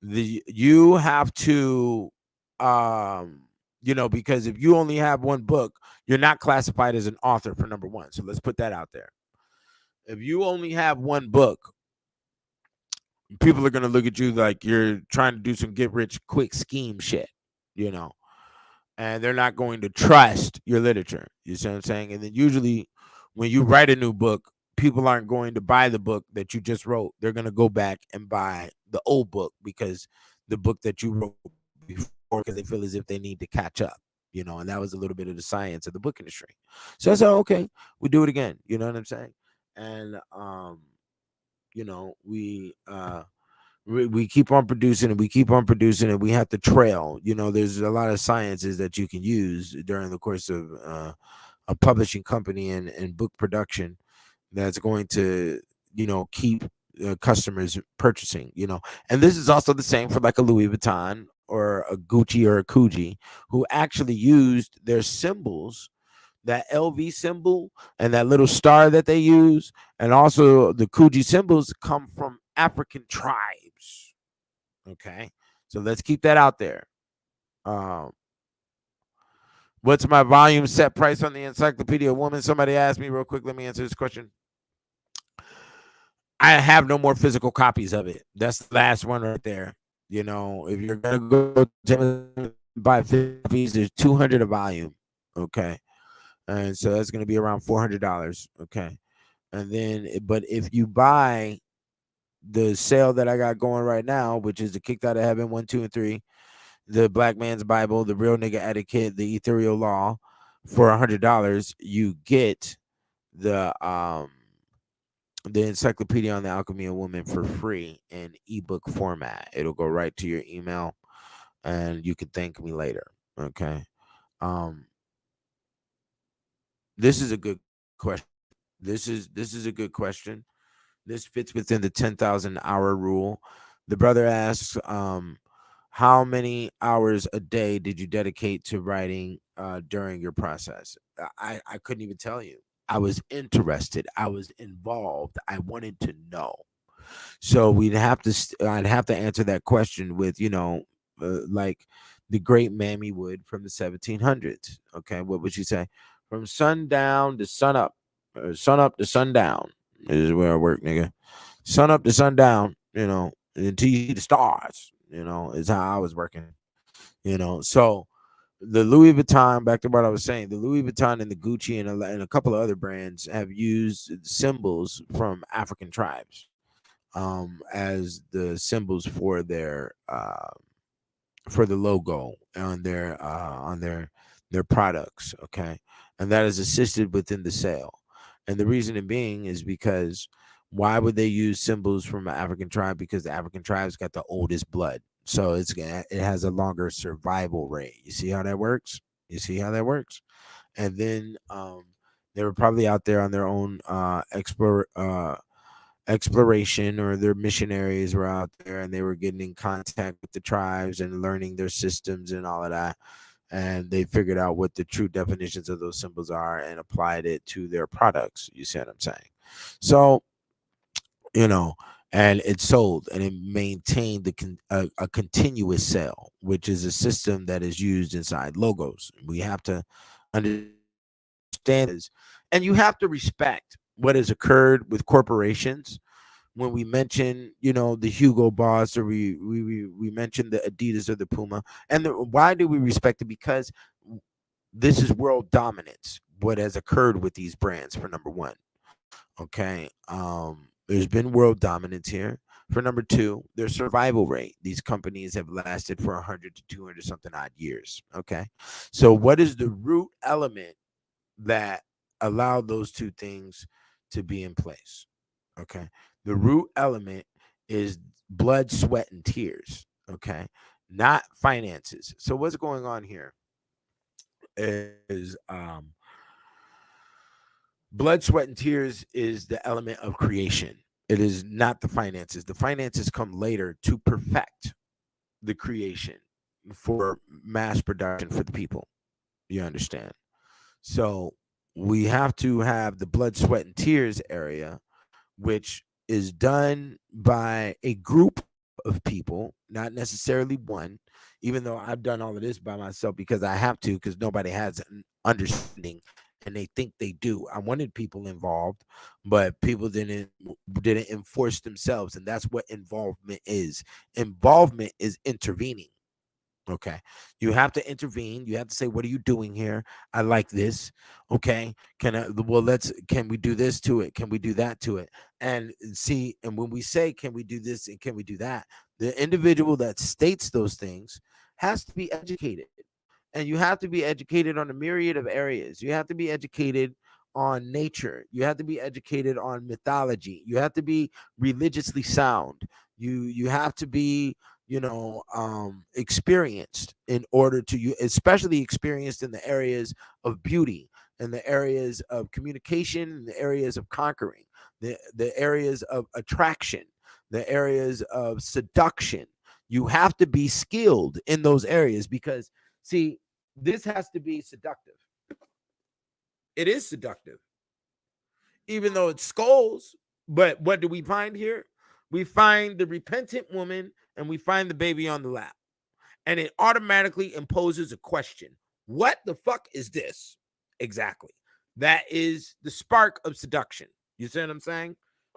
You have to, because if you only have one book, you're not classified as an author, for number one. So let's put that out there. If you only have one book, people are going to look at you like you're trying to do some get rich quick scheme shit, and they're not going to trust your literature. You see what I'm saying? And then usually when you write a new book, people aren't going to buy the book that you just wrote. They're going to go back and buy the old book, because the book that you wrote before, because they feel as if they need to catch up, and that was a little bit of the science of the book industry. So I said, okay, we do it again. You know what I'm saying? And, we keep on producing and we keep on producing, and we have to trail. There's a lot of sciences that you can use during the course of a publishing company and book production that's going to, keep customers purchasing, and this is also the same for like a Louis Vuitton or a Gucci or a Coogee, who actually used their symbols, that LV symbol and that little star that they use, and also the Coogee symbols come from African tribes. Okay, so let's keep that out there. What's my volume set price on the Encyclopedia Woman? Somebody asked me real quick. Let me answer this question. I have no more physical copies of it. That's the last one right there. If you're gonna go to buy 50 copies, there's 200 a volume. Okay. And so that's going to be around $400. Okay. And then, but if you buy the sale that I got going right now, which is the Kicked Out of Heaven 1, 2, and 3, the Black Man's Bible, the Real Nigga Etiquette, the Ethereal Law, for $100, you get the Encyclopedia on the Alchemy of Women for free in ebook format. It'll go right to your email, and you can thank me later. Okay. This is a good question. This is a good question. This fits within the 10,000 hour rule. The brother asks, how many hours a day did you dedicate to writing during your process? I couldn't even tell you. I was interested. I was involved. I wanted to know. So I'd have to answer that question with, like the great Mammy would from the 1700s. Okay, what would she say? From sundown to sun up, sun up to sundown. This is where I work, nigga. Sun up to sundown, until you see the stars, is how I was working, So the Louis Vuitton, back to what I was saying, the Louis Vuitton and the Gucci and a couple of other brands have used symbols from African tribes as the symbols for their for the logo on their products. Okay. And that is assisted within the sale. And the reason being is because why would they use symbols from an African tribe? Because the African tribes got the oldest blood. So it has a longer survival rate. You see how that works? And then they were probably out there on their own exploration, or their missionaries were out there and they were getting in contact with the tribes and learning their systems and all of that. And they figured out what the true definitions of those symbols are and applied it to their products. You see what I'm saying? So, and it's sold and it maintained a continuous sale, which is a system that is used inside logos. We have to understand this, and you have to respect what has occurred with corporations. When we mention, the Hugo Boss, or we mention the Adidas or the Puma, and why do we respect it? Because this is world dominance. What has occurred with these brands, for number one. Okay. There's been world dominance here. For number two, their survival rate. These companies have lasted for 100 to 200 something odd years. Okay. So what is the root element that allowed those two things to be in place? Okay. The root element is blood, sweat, and tears. Okay. Not finances. So what's going on here is blood, sweat, and tears is the element of creation. It is not the finances. The finances come later to perfect the creation for mass production for the people. You understand? So we have to have the blood, sweat, and tears area, which is done by a group of people, not necessarily one, even though I've done all of this by myself because I have to, because nobody has an understanding and they think they do. I wanted people involved, but people didn't enforce themselves, and that's what involvement is. Involvement is intervening. Okay. You have to intervene. You have to say, what are you doing here? I like this. Okay. Can we do this to it? Can we do that to it? And see, and when we say, can we do this and can we do that? The individual that states those things has to be educated. And you have to be educated on a myriad of areas. You have to be educated on nature. You have to be educated on mythology. You have to be religiously sound. You have to be experienced in order to you, especially experienced in the areas of beauty, in the areas of communication, in the areas of conquering, the areas of attraction, the areas of seduction. You have to be skilled in those areas because, see, this has to be seductive. It is seductive, even though it scolds. But what do we find here? We find the repentant woman and we find the baby on the lap. And it automatically imposes a question. What the fuck is this? Exactly. That is the spark of seduction. You see what I'm saying?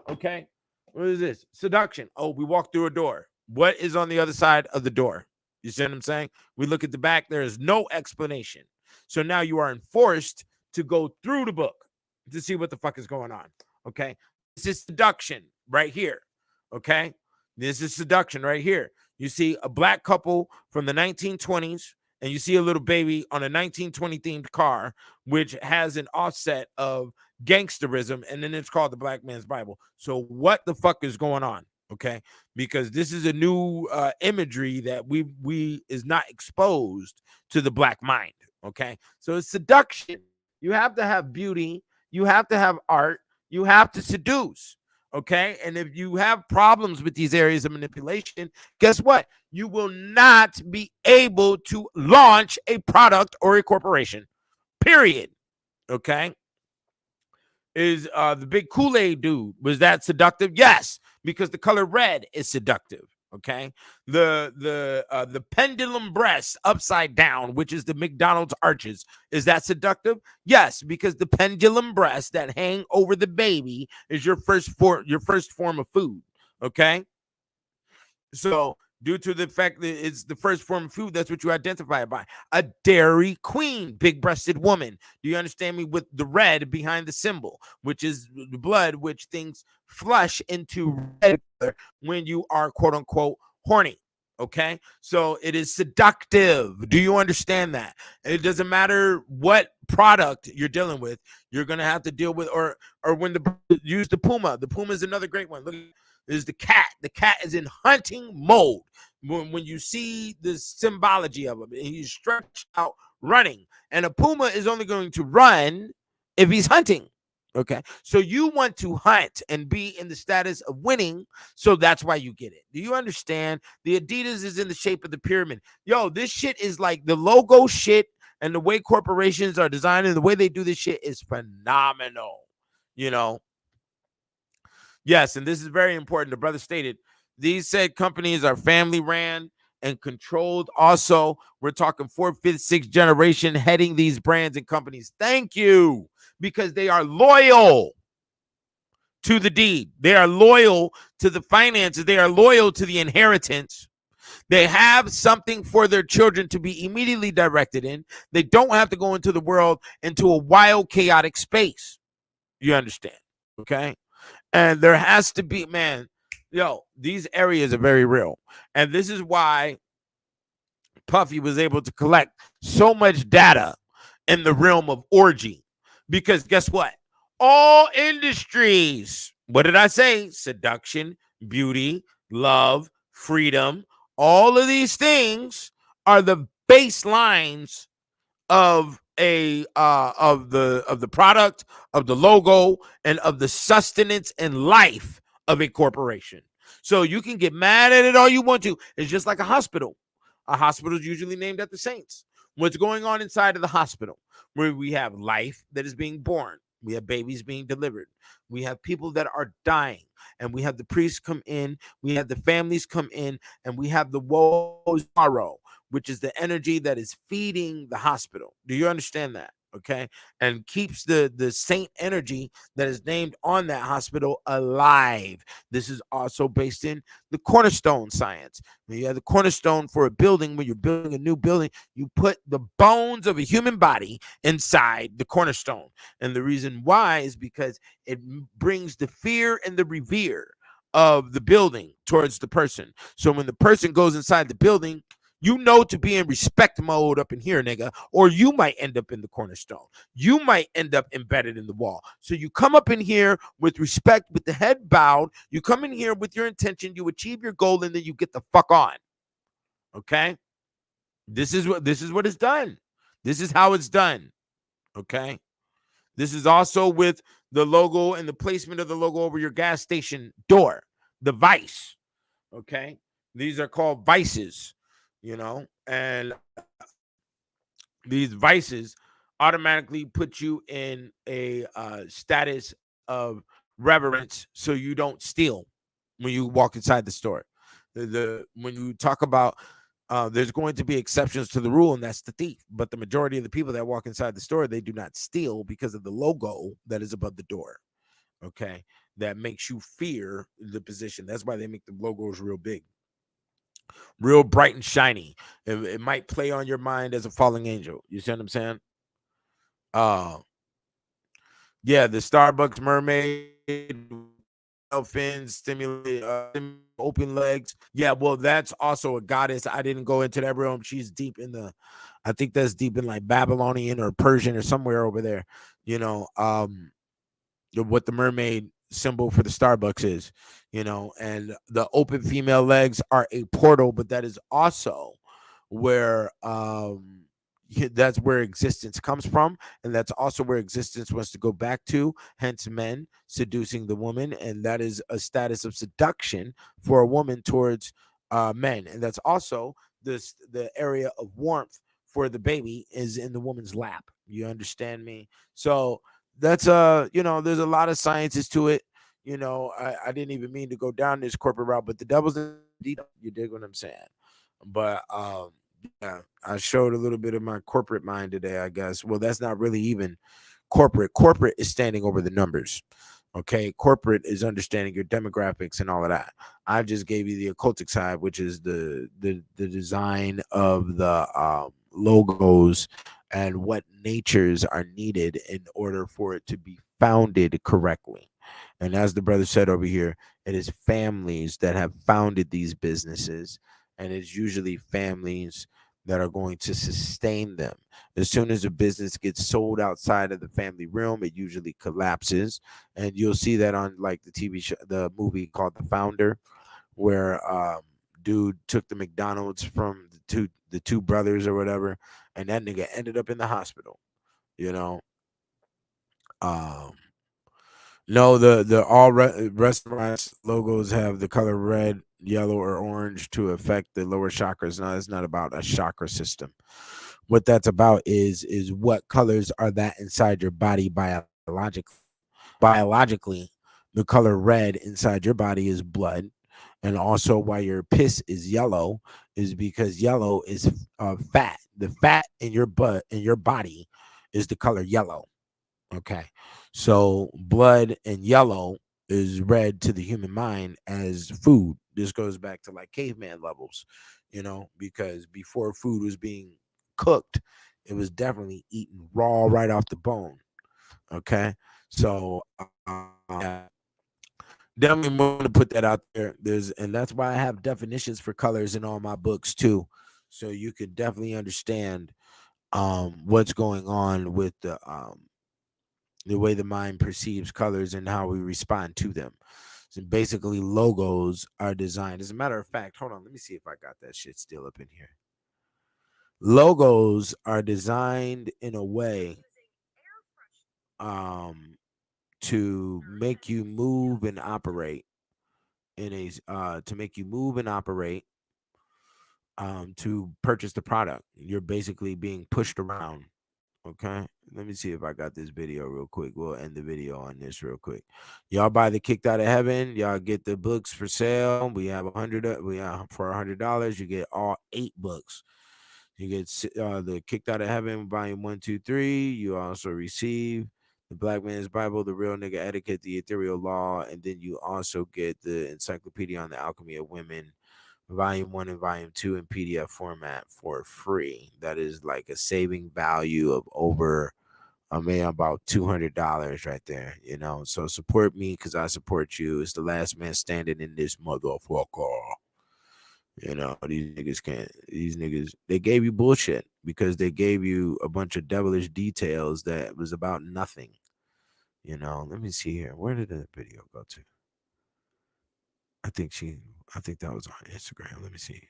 Okay. What is this? Seduction. Oh, we walk through a door. What is on the other side of the door? You see what I'm saying? We look at the back. There is no explanation. So now you are enforced to go through the book to see what the fuck is going on. Okay. This is seduction right here. Okay. This is seduction right here. You see a black couple from the 1920s, and you see a little baby on a 1920 themed car, which has an offset of gangsterism, and then it's called the Black Man's Bible. So what the fuck is going on? Okay, because this is a new imagery that we is not exposed to the black mind. Okay, so it's seduction. You have to have beauty. You have to have art. You have to seduce. Okay. And if you have problems with these areas of manipulation, guess what? You will not be able to launch a product or a corporation. Period. Okay. Is the big Kool-Aid dude, was that seductive? Yes, because the color red is seductive. Okay. The pendulum breast upside down, which is the McDonald's arches, is that seductive? Yes, because the pendulum breasts that hang over the baby is your first form of food. Okay. So due to the fact that it's the first form of food, that's what you identify it by. A Dairy Queen, big-breasted woman. Do you understand me? With the red behind the symbol, which is the blood, which things flush into red when you are quote-unquote horny. Okay, so it is seductive. Do you understand that? It doesn't matter what product you're dealing with, you're gonna have to deal with, or when use the Puma. The Puma is another great one. Look, is the cat. The cat is in hunting mode. When you see the symbology of him, he's stretched out running, and a Puma is only going to run if he's hunting. Okay, so you want to hunt and be in the status of winning, so that's why you get it. Do you understand? The Adidas is in the shape of the pyramid. Yo, this shit is like the logo shit, and the way corporations are designed and the way they do this shit is phenomenal. You know, Yes, and this is very important. The brother stated these said companies are family ran and controlled. Also, we're talking fourth, fifth, sixth generation heading these brands and companies. Thank you, because they are loyal to the deed. They are loyal to the finances. They are loyal to the inheritance. They have something for their children to be immediately directed in. They don't have to go into the world into a wild, chaotic space. You understand? Okay. And there has to be, man, these areas are very real. And this is why Puffy was able to collect so much data in the realm of orgy. Because guess what? All industries, what did I say? Seduction, beauty, love, freedom, all of these things are the baselines of the product, of the logo, and of the sustenance and life of a corporation. So you can get mad at it all you want to. It's just like a hospital. A hospital is usually named after saints. What's going on inside of the hospital? Where we have life that is being born, we have babies being delivered, we have people that are dying, and we have the priests come in, we have the families come in, and we have the woes sorrow, which is the energy that is feeding the hospital. Do you understand that? Okay. And keeps the saint energy that is named on that hospital alive. This is also based in the cornerstone science. When you have the cornerstone for a building, when you're building a new building, you put the bones of a human body inside the cornerstone. And the reason why is because it brings the fear and the revere of the building towards the person. So when the person goes inside the building, you know to be in respect mode up in here, nigga, or you might end up in the cornerstone. You might end up embedded in the wall. So you come up in here with respect, with the head bowed. You come in here with your intention. You achieve your goal, and then you get the fuck on. Okay? This is what is done. This is how it's done. Okay? This is also with the logo and the placement of the logo over your gas station door, the vice. Okay? These are called vices, and these vices automatically put you in a status of reverence so you don't steal when you walk inside the store. When you talk about there's going to be exceptions to the rule, and that's the thief. But the majority of the people that walk inside the store, they do not steal because of the logo that is above the door. Okay, that makes you fear the position. That's why they make the logos real big, real bright and shiny. It might play on your mind as a falling angel. You see what I'm saying? Uh, yeah, the Starbucks mermaid, fins, stimulate, open legs. Yeah, well, that's also a goddess. I didn't go into that realm. She's deep in I think that's deep in like Babylonian or Persian or somewhere over there. What the mermaid symbol for the Starbucks is, and the open female legs are a portal, but that is also where that's where existence comes from, and that's also where existence wants to go back to, hence men seducing the woman, and that is a status of seduction for a woman towards men, and that's also the area of warmth for the baby is in the woman's lap. You understand me? So that's there's a lot of sciences to it. I didn't even mean to go down this corporate route, but the devil's in the detail. You dig what I'm saying? But yeah, I showed a little bit of my corporate mind today, I guess. Well, that's not really even corporate. Corporate is standing over the numbers. Okay, corporate is understanding your demographics and all of that. I just gave you the occultic side, which is the design of the logos and what natures are needed in order for it to be founded correctly. And as the brother said over here, it is families that have founded these businesses, and it's usually families that are going to sustain them. As soon as a business gets sold outside of the family realm, it usually collapses. And you'll see that on like the TV show, the movie called The Founder, where dude took the McDonald's from the two brothers or whatever, and that nigga ended up in the hospital. You know, um, no, the restaurants logos have the color red, yellow, or orange to affect the lower chakras. No, it's not about a chakra system. What that's about is what colors are that inside your body biologically. Biologically, The color red inside your body is blood. And also why your piss is yellow is because yellow is fat. The fat in your butt in your body is the color yellow. Okay. So blood and yellow is red to the human mind as food. This goes back to like caveman levels, because before food was being cooked, it was definitely eaten raw right off the bone. Okay. So yeah, definitely want to put that out there. And that's why I have definitions for colors in all my books too. So you could definitely understand what's going on with the way the mind perceives colors and how we respond to them. So basically, logos are designed. As a matter of fact, hold on, let me see if I got that shit still up in here. Logos are designed in a way um, to make you move and operate to make you move and operate to purchase the product. You're basically being pushed around. Okay, let me see if I got this video real quick. We'll end the video on this real quick. Y'all buy the Kicked Out of Heaven. Y'all get the books for sale. We have we have for $100. You get all 8 books. You get the Kicked Out of Heaven, volume 1, 2, 3. You also receive the Black Man's Bible, the Real Nigga Etiquette, the Ethereal Law, and then you also get the Encyclopedia on the Alchemy of Women, volume 1 and volume 2 in PDF format for free. That is like a saving value of over about $200 right there. So support me because I support you. It's the last man standing in this motherfucker. These niggas, they gave you bullshit because they gave you a bunch of devilish details that was about nothing. Let me see here. Where did the video go to? I think that was on Instagram. Let me see.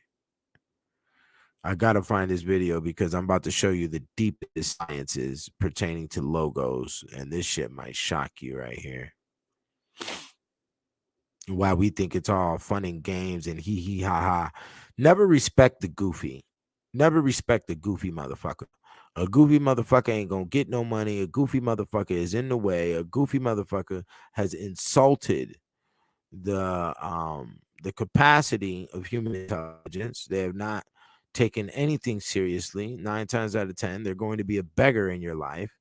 I gotta find this video because I'm about to show you the deepest sciences pertaining to logos, and this shit might shock you right here. Why we think it's all fun and games and hee hee ha ha. Never respect the goofy. Never respect the goofy motherfucker. A goofy motherfucker ain't gonna get no money. A goofy motherfucker is in the way. A goofy motherfucker has insulted the capacity of human intelligence. They have not taken anything seriously. 9 times out of 10, they're going to be a beggar in your life.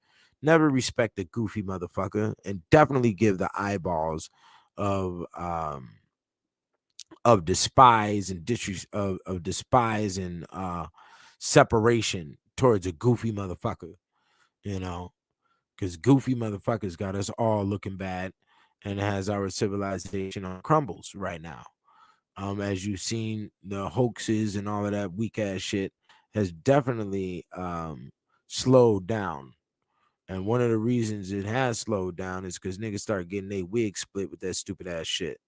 Never respect a goofy motherfucker, and definitely give the eyeballs of despise and of despise and separation towards a goofy motherfucker, because goofy motherfuckers got us all looking bad and has our civilization on crumbles right now. As you've seen, the hoaxes and all of that weak ass shit has definitely slowed down. And one of the reasons it has slowed down is because niggas start getting their wig split with that stupid ass shit.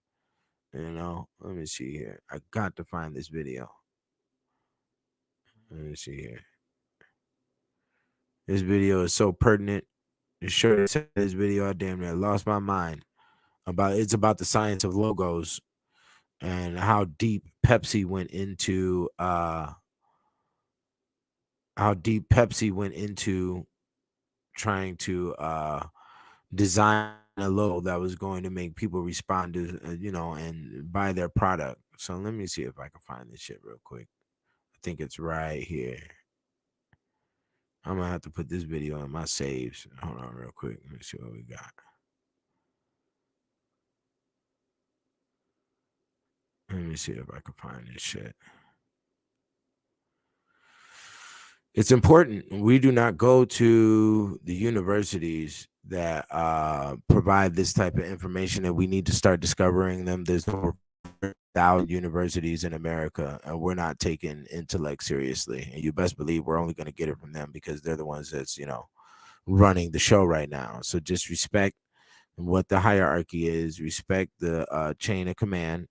Let me see here. I got to find this video. Let me see here. This video is so pertinent. The short of this video, I damn near lost my mind. It's about the science of logos and how deep Pepsi went into trying to design a logo that was going to make people respond to and buy their product. So let me see if I can find this shit real quick. I think it's right here. I'm gonna have to put this video in my saves. Hold on real quick. Let me see what we got. Let me see if I can find this shit. It's important. We do not go to the universities that provide this type of information, and we need to start discovering them. There's over 1,000 universities in America, and we're not taking intellect seriously. And you best believe we're only going to get it from them because they're the ones that's running the show right now. So just respect what the hierarchy is. Respect the chain of command.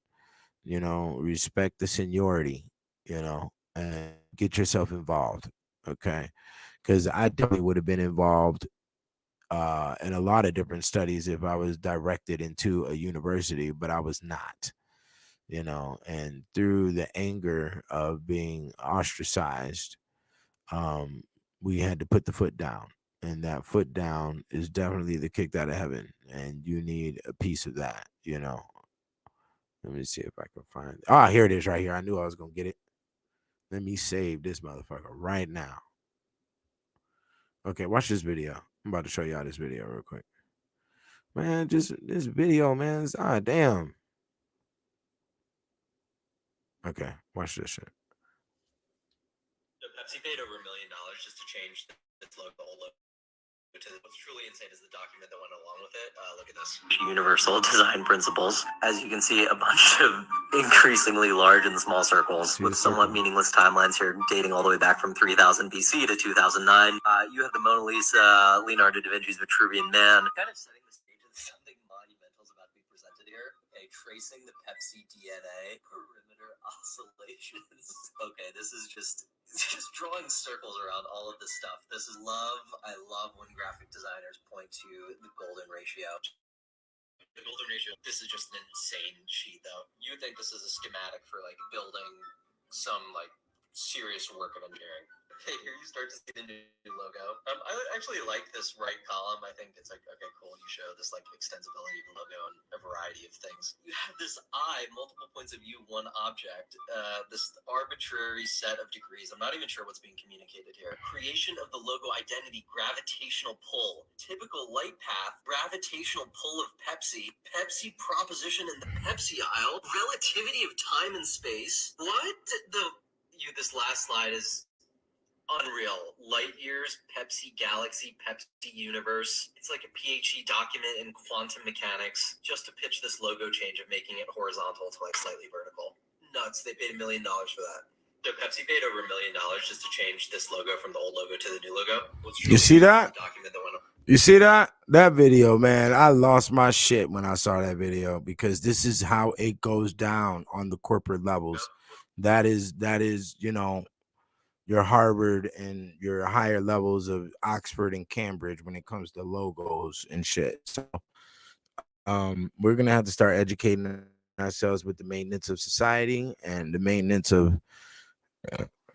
Respect the seniority. And get yourself involved. Okay, because I definitely would have been involved in a lot of different studies if I was directed into a university, but I was not. And through the anger of being ostracized, we had to put the foot down And that foot down is definitely the kick out of heaven. And you need a piece of that, you know. Let me see if I can find it. Ah, here it is right here. I knew I was going to get it. Let me save this motherfucker right now. Okay, watch this video. I'm about to show y'all this video real quick. Man, just this video, man. Damn. Okay, watch this shit. So Pepsi paid over $1 million just to change its logo. What's truly insane is the document that went along with it. Look at this. Universal design principles. As you can see, a bunch of increasingly large and small circles with somewhat meaningless timelines here dating all the way back from 3000 BC to 2009. You have the Mona Lisa, Leonardo da Vinci's Vitruvian Man. Kind of setting the stage of something monumental is about to be presented here. Okay, tracing the Pepsi DNA, perimeter oscillations. Okay, this is just drawing circles around all of this stuff. This is love. I love when graphic designers point to the golden ratio. The golden ratio. This is just an insane sheet, though. You would think this is a schematic for like building some like serious work of engineering. Okay, here you start to see the new logo. I actually like this right column. I think it's like, okay, cool. You show this like extensibility of the logo and a variety of things. You have this eye, multiple points of view, one object, this arbitrary set of degrees. I'm not even sure what's being communicated here. Creation of the logo identity, gravitational pull, typical light path, gravitational pull of Pepsi, Pepsi proposition in the Pepsi aisle, relativity of time and space. What this last slide is unreal. Light years, Pepsi Galaxy, Pepsi Universe. It's like a PhD document in quantum mechanics just to pitch this logo change of making it horizontal to like slightly vertical. Nuts. They paid $1 million for that. So Pepsi paid over $1 million just to change this logo from the old logo to the new logo. You see that? You see that? That video, man, I lost my shit when I saw that video because this is how it goes down on the corporate levels. That is, you know, your Harvard and your higher levels of Oxford and Cambridge when it comes to logos and shit. So we're going to have to start educating ourselves with the maintenance of society and the maintenance of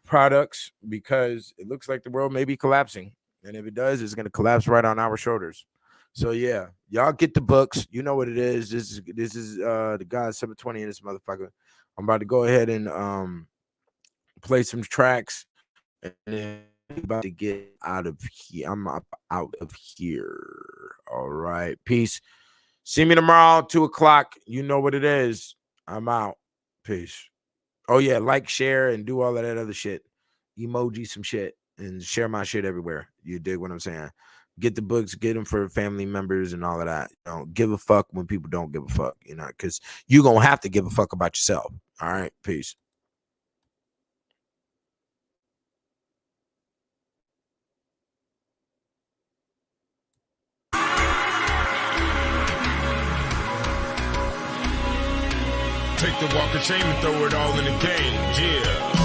products because it looks like the world may be collapsing. And if it does, it's going to collapse right on our shoulders. So, yeah, y'all get the books. You know what it is. This is the God 720 in this motherfucker. I'm about to go ahead and play some tracks. And then I'm about to get out of here. I'm out of here. All right. Peace. See me tomorrow, 2:00. You know what it is. I'm out. Peace. Oh, yeah. Like, share, and do all of that other shit. Emoji some shit and share my shit everywhere. You dig what I'm saying? Get the books, get them for family members and all of that. You know, give a fuck when people don't give a fuck, you know, because you're going to have to give a fuck about yourself. All right. Peace. Take the walk of shame and throw it all in the game, yeah.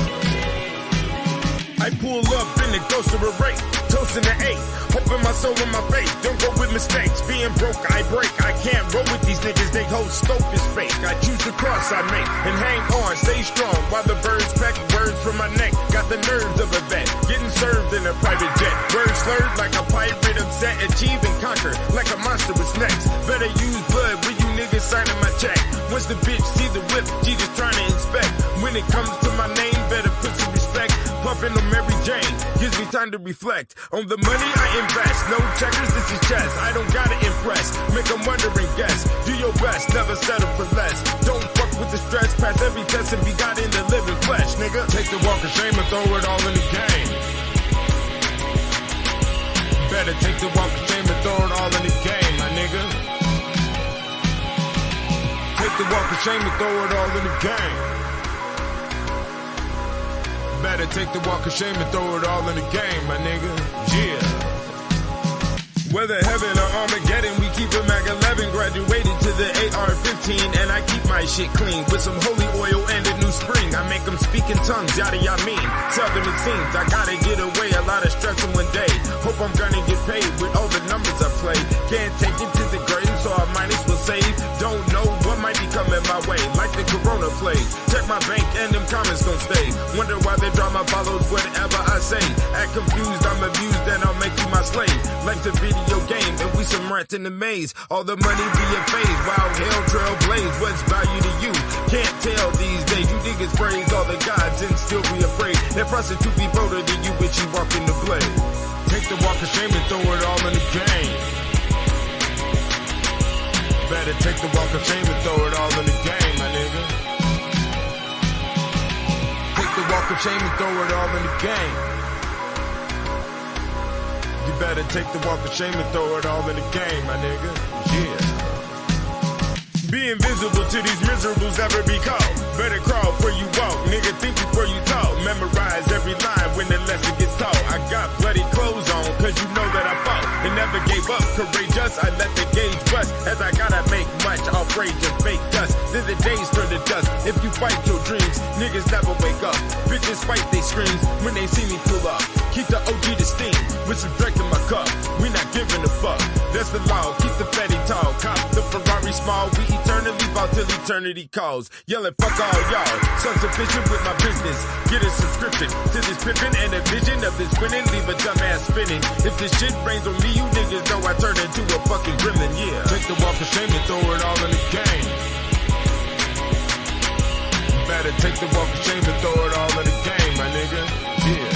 I pull up in the ghost of a rake, toasting the 8, hoping my soul in my faith, don't go with mistakes. Being broke, I break, I can't roll with these niggas, they whole scope is fake. I choose the cross I make, and hang on, stay strong, while the birds peck words from my neck. Got the nerves of a vet, getting served in a private jet. Words slurred like a pirate upset, achieve and conquer, like a monster was next. Better use blood when you niggas signing my check. Once the bitch see the whip, Jesus trying to inspect. When it comes to my name, better put some respect. Puffin' on Mary Jane, gives me time to reflect on the money I invest. No checkers, this is chess. I don't gotta impress, make them wonder and guess. Do your best, never settle for less. Don't fuck with the stress, pass every test and be God in the living flesh, nigga. Take the walk of shame and throw it all in the game. Better take the walk of shame and throw it all in the game, my nigga. Take the walk of shame and throw it all in the game. Better take the walk of shame and throw it all in the game, my nigga. Yeah. Whether heaven or Armageddon, we keep a Mac 11. Graduated to the AR-15, and I keep my shit clean with some holy oil and a new spring. I make them speak in tongues, yada yada mean. Tell them it seems I gotta get away, a lot of stress in one day. Hope I'm gonna get paid with all the numbers I play. Can't take it to the grave, so I might as well save. Don't know what might be coming my way, like the corona plague. Check my bank and them comments gon' stay. Wonder why they draw my follows whatever I say. Act confused, I'm abused, and I'll make you my slave. life's a video game, and we some rats in the maze. All the money be a phase, while hell trail blaze. What's value to you? Can't tell these days. You niggas praise all the gods and still be afraid. That prostitute be bolder than you when she walk in the blade. Take the walk of shame and throw it all in the game. Better take the walk of shame and throw it all in the game, my nigga. Take the walk of shame and throw it all in the game. You better take the walk of shame and throw it all in the game, my nigga. Yeah. Be invisible to these miserables, never be caught. Better crawl before you walk, nigga, think before you talk. Memorize every line when the lesson gets taught. I got bloody clothes on, cause you know that I fought and never gave up. Courageous, I let the gauge bust, as I gotta make much off rage and fake dust. Then the days turn to dust. If you fight your dreams, niggas never wake up. Bitches fight they screams when they see me pull up. Keep the OG to steam with some drink in my cup. We not giving a fuck. That's the law. Keep the fatty tall. Cop the Ferrari small. We eternally bout till eternity calls. Yelling fuck all y'all. Self-sufficient with my business. Get a subscription to this pimpin' and a vision of this winning. Leave a dumbass spinning. If this shit rains on me, you niggas know I turn into a fucking gremlin. Yeah. Take the walk of shame and throw it all in the game. You better take the walk of shame and throw it all in the game, my nigga. Yeah.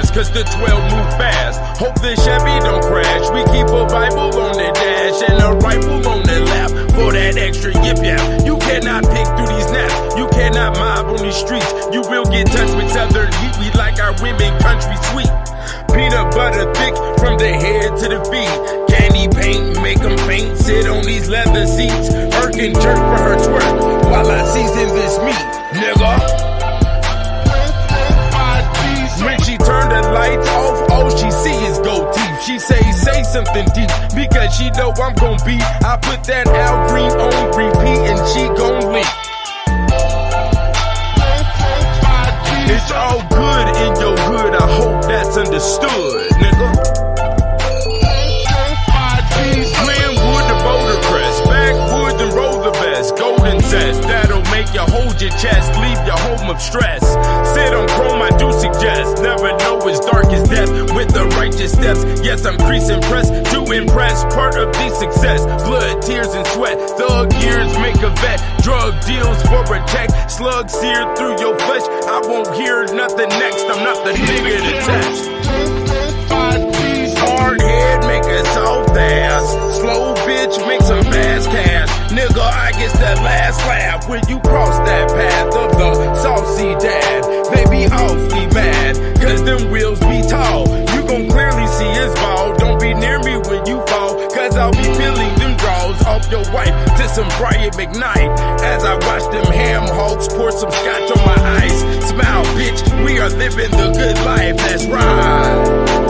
Cause the 12 move fast. Hope the Chevy don't crash. We keep a Bible on the dash and a rifle on the lap for that extra yip yap. You cannot pick through these naps. You cannot mob on these streets. You will get touched with Southern heat. We like our women country sweet. Peanut butter thick from the head to the feet. Candy paint, make them faint. Sit on these leather seats. Herc and jerk for her twerk while I season this meat, nigga. When she turned the lights off, all she see is gold teeth. She say something deep, because she know I'm gon' be. I put that Al Green on repeat and she gon' leak. It's all good in your hood, I hope that's understood, nigga. Glenwood the boulder crest, backwoods and roll the best. Golden zest, that'll make you hold your chest, leave your home of stress. Sit on chrome, I do suggest. Never know it's dark as death with the righteous steps. Yes, I'm creasing pressed to impress. Part of the success. Blood, tears, and sweat. Thug years make a vet. Drug deals for a check. Slugs seared through your flesh. I won't hear nothing next. I'm not the nigga to test. Hard head make a soft ass. Slow bitch make some fast cash. Nigga, I get that last laugh when you cross that path of the saucy dad. They be awfully mad, cause them wheels be tall. You gon' clearly see his ball. Don't be near me when you fall, cause I'll be peeling them draws off your wife to some Brian McKnight. As I watch them ham hawks pour some scotch on my ice. Smile, bitch, we are living the good life, that's right.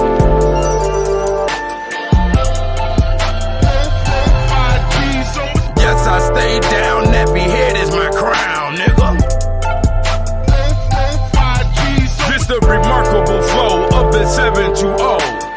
Yes, I stay down, nappy head is my crown, nigga. This the remarkable flow of the 720.